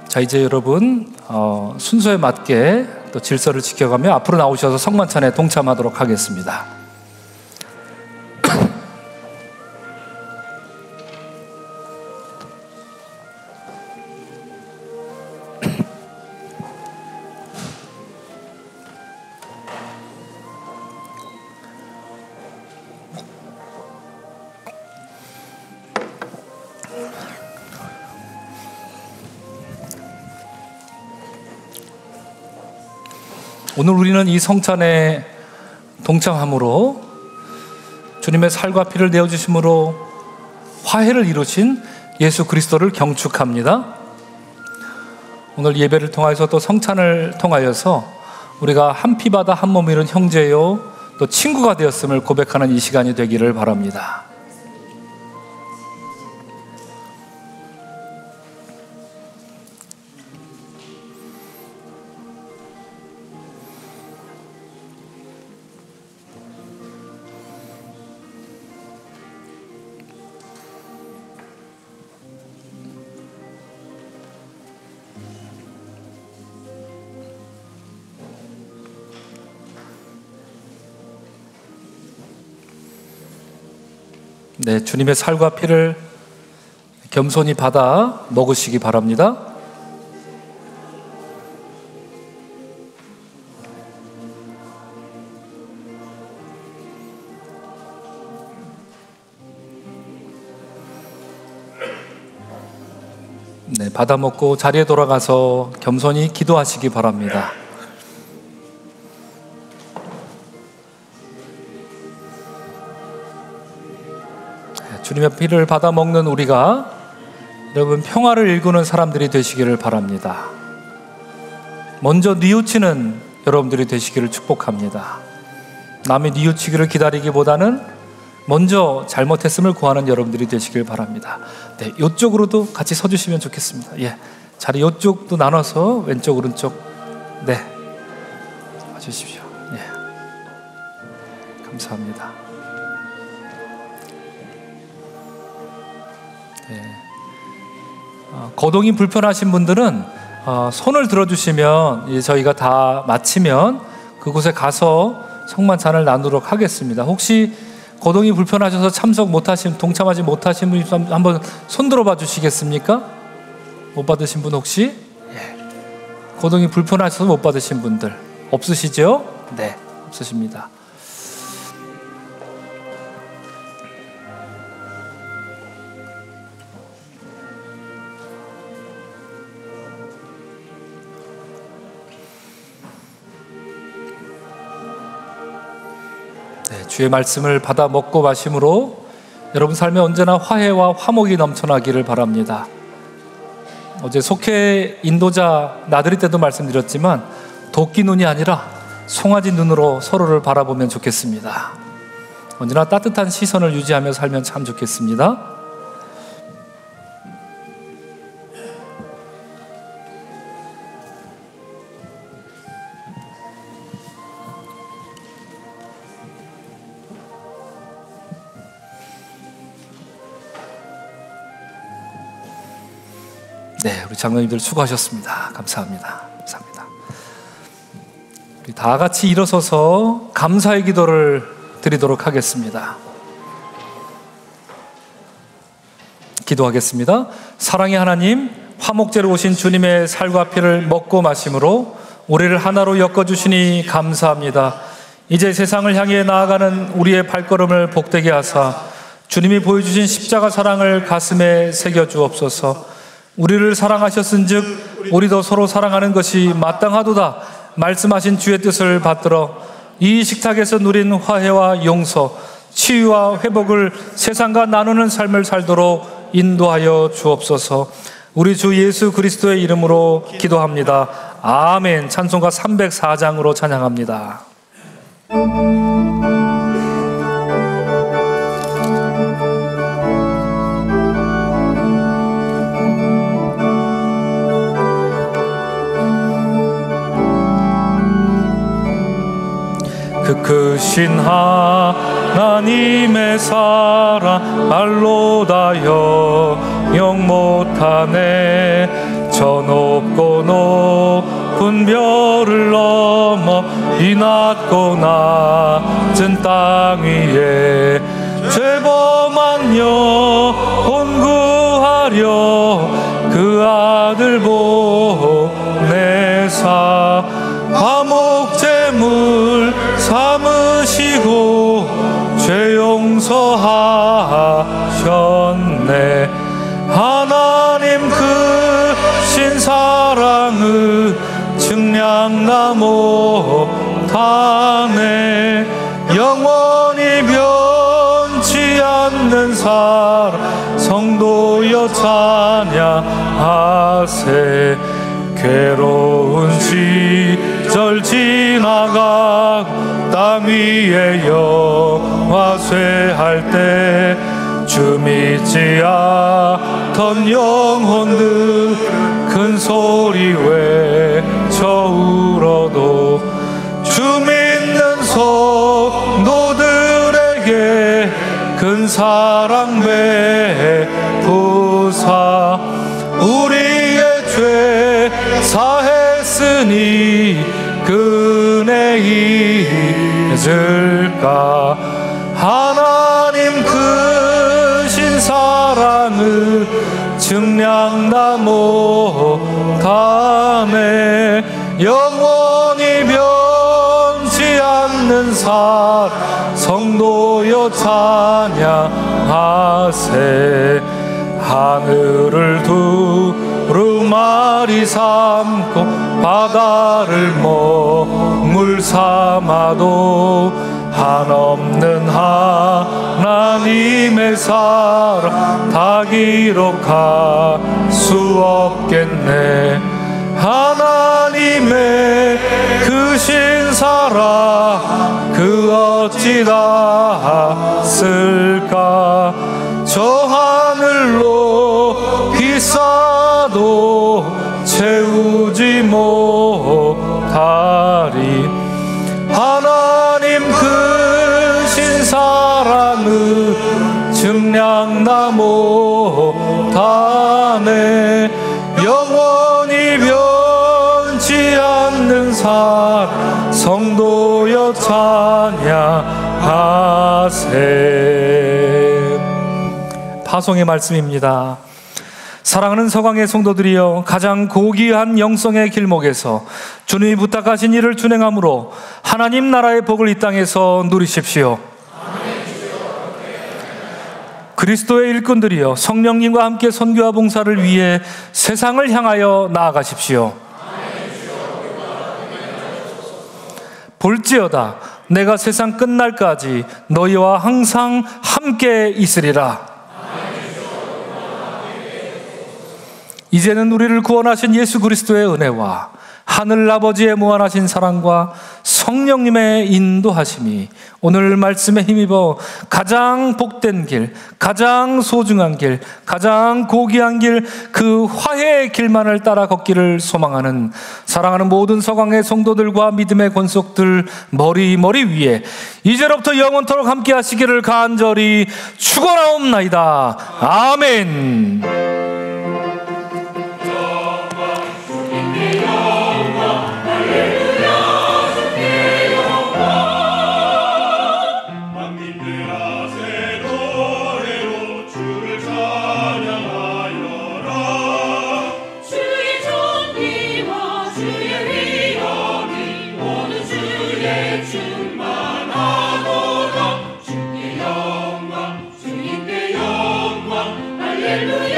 [SPEAKER 5] 자, 이제 여러분 순서에 맞게 또 질서를 지켜가며 앞으로 나오셔서 성만찬에 동참하도록 하겠습니다. 오늘 우리는 이 성찬에 동참함으로 주님의 살과 피를 내어주심으로 화해를 이루신 예수 그리스도를 경축합니다. 오늘 예배를 통하여서 또 성찬을 통하여서 우리가 한 피바다 한 몸 이룬 형제요 또 친구가 되었음을 고백하는 이 시간이 되기를 바랍니다. 네, 주님의 살과 피를 겸손히 받아 먹으시기 바랍니다. 네, 받아 먹고 자리에 돌아가서 겸손히 기도하시기 바랍니다. 주님의 피를 받아 먹는 우리가 여러분 평화를 일구는 사람들이 되시기를 바랍니다. 먼저 뉘우치는 여러분들이 되시기를 축복합니다. 남이 뉘우치기를 기다리기보다는 먼저 잘못했음을 구하는 여러분들이 되시길 바랍니다. 네, 이쪽으로도 같이 서주시면 좋겠습니다. 예, 자리 이쪽도 나눠서 왼쪽 오른쪽 네 와주십시오. 예, 감사합니다. 네. 거동이 불편하신 분들은 손을 들어주시면 저희가 다 마치면 그곳에 가서 성만찬을 나누도록 하겠습니다. 혹시 거동이 불편하셔서 동참하지 못하신 분 한번 손 들어봐 주시겠습니까? 못 받으신 분 혹시? 예. 거동이 불편하셔서 못 받으신 분들 없으시죠? 네, 없으십니다. 네, 주의 말씀을 받아 먹고 마심으로 여러분 삶에 언제나 화해와 화목이 넘쳐나기를 바랍니다. 어제 속회 인도자 나들이 때도 말씀드렸지만 도끼 눈이 아니라 송아지 눈으로 서로를 바라보면 좋겠습니다. 언제나 따뜻한 시선을 유지하며 살면 참 좋겠습니다. 네, 우리 장로님들 수고하셨습니다. 감사합니다. 감사합니다. 우리 다 같이 일어서서 감사의 기도를 드리도록 하겠습니다. 기도하겠습니다. 사랑의 하나님, 화목제로 오신 주님의 살과 피를 먹고 마심으로 우리를 하나로 엮어주시니 감사합니다. 이제 세상을 향해 나아가는 우리의 발걸음을 복되게 하사 주님이 보여주신 십자가 사랑을 가슴에 새겨주옵소서. 우리를 사랑하셨은즉 우리도 서로 사랑하는 것이 마땅하도다 말씀하신 주의 뜻을 받들어 이 식탁에서 누린 화해와 용서, 치유와 회복을 세상과 나누는 삶을 살도록 인도하여 주옵소서. 우리 주 예수 그리스도의 이름으로 기도합니다. 아멘. 찬송가 304장으로 찬양합니다. 그 크신 하나님의 사랑 말로 다 영영 못하네. 저 높고 높은 별을 넘어 이 낮고 낮은 땅 위에 죄범한 영혼 구하려 그 아들 보내사 화목제물 삼으시고 죄 용서하셨네. 하나님 크신 사랑은 측량나 못하네. 영원히 변치 않는 사랑 성도여 찬양하세. 괴로운 시절 지나가고 땅 위에 영화쇠할 때 주 믿지 않던 영혼들 큰 소리 외쳐 울어도 주 믿는 성도들에게 큰 사랑 베푸사 우리의 죄 사했으니 그 은혜 잊을까. 하나님 그 증량 못하네. 영원히 변치 않는 살 성도여 찬양하세. 하늘을 두루마리 삼고 바다를 먹물 삼아도 한없는 하나님의 사랑 다 기록할 수 없겠네. 하나님의 그 신사랑 그 어찌 닿았을까. 저 하늘로 비싸도 채우지 못하리. 하나님 크신 사랑은 증량 못하네. 영원히 변치 않는 살 성도여 찬양하세. 파송의 말씀입니다. 사랑하는 서강의 성도들이여, 가장 고귀한 영성의 길목에서 주님이 부탁하신 일을 준행함으로 하나님 나라의 복을 이 땅에서 누리십시오. 그리스도의 일꾼들이여, 성령님과 함께 선교와 봉사를 위해 세상을 향하여 나아가십시오. 볼지어다 내가 세상 끝날까지 너희와 항상 함께 있으리라. 이제는 우리를 구원하신 예수 그리스도의 은혜와 하늘 아버지의 무한하신 사랑과 성령님의 인도하심이 오늘 말씀에 힘입어 가장 복된 길, 가장 소중한 길, 가장 고귀한 길, 그 화해의 길만을 따라 걷기를 소망하는 사랑하는 모든 서강의 성도들과 믿음의 권속들 머리 위에 이제로부터 영원토록 함께 하시기를 간절히 축원하옵나이다. 아멘.
[SPEAKER 6] 할렐루야.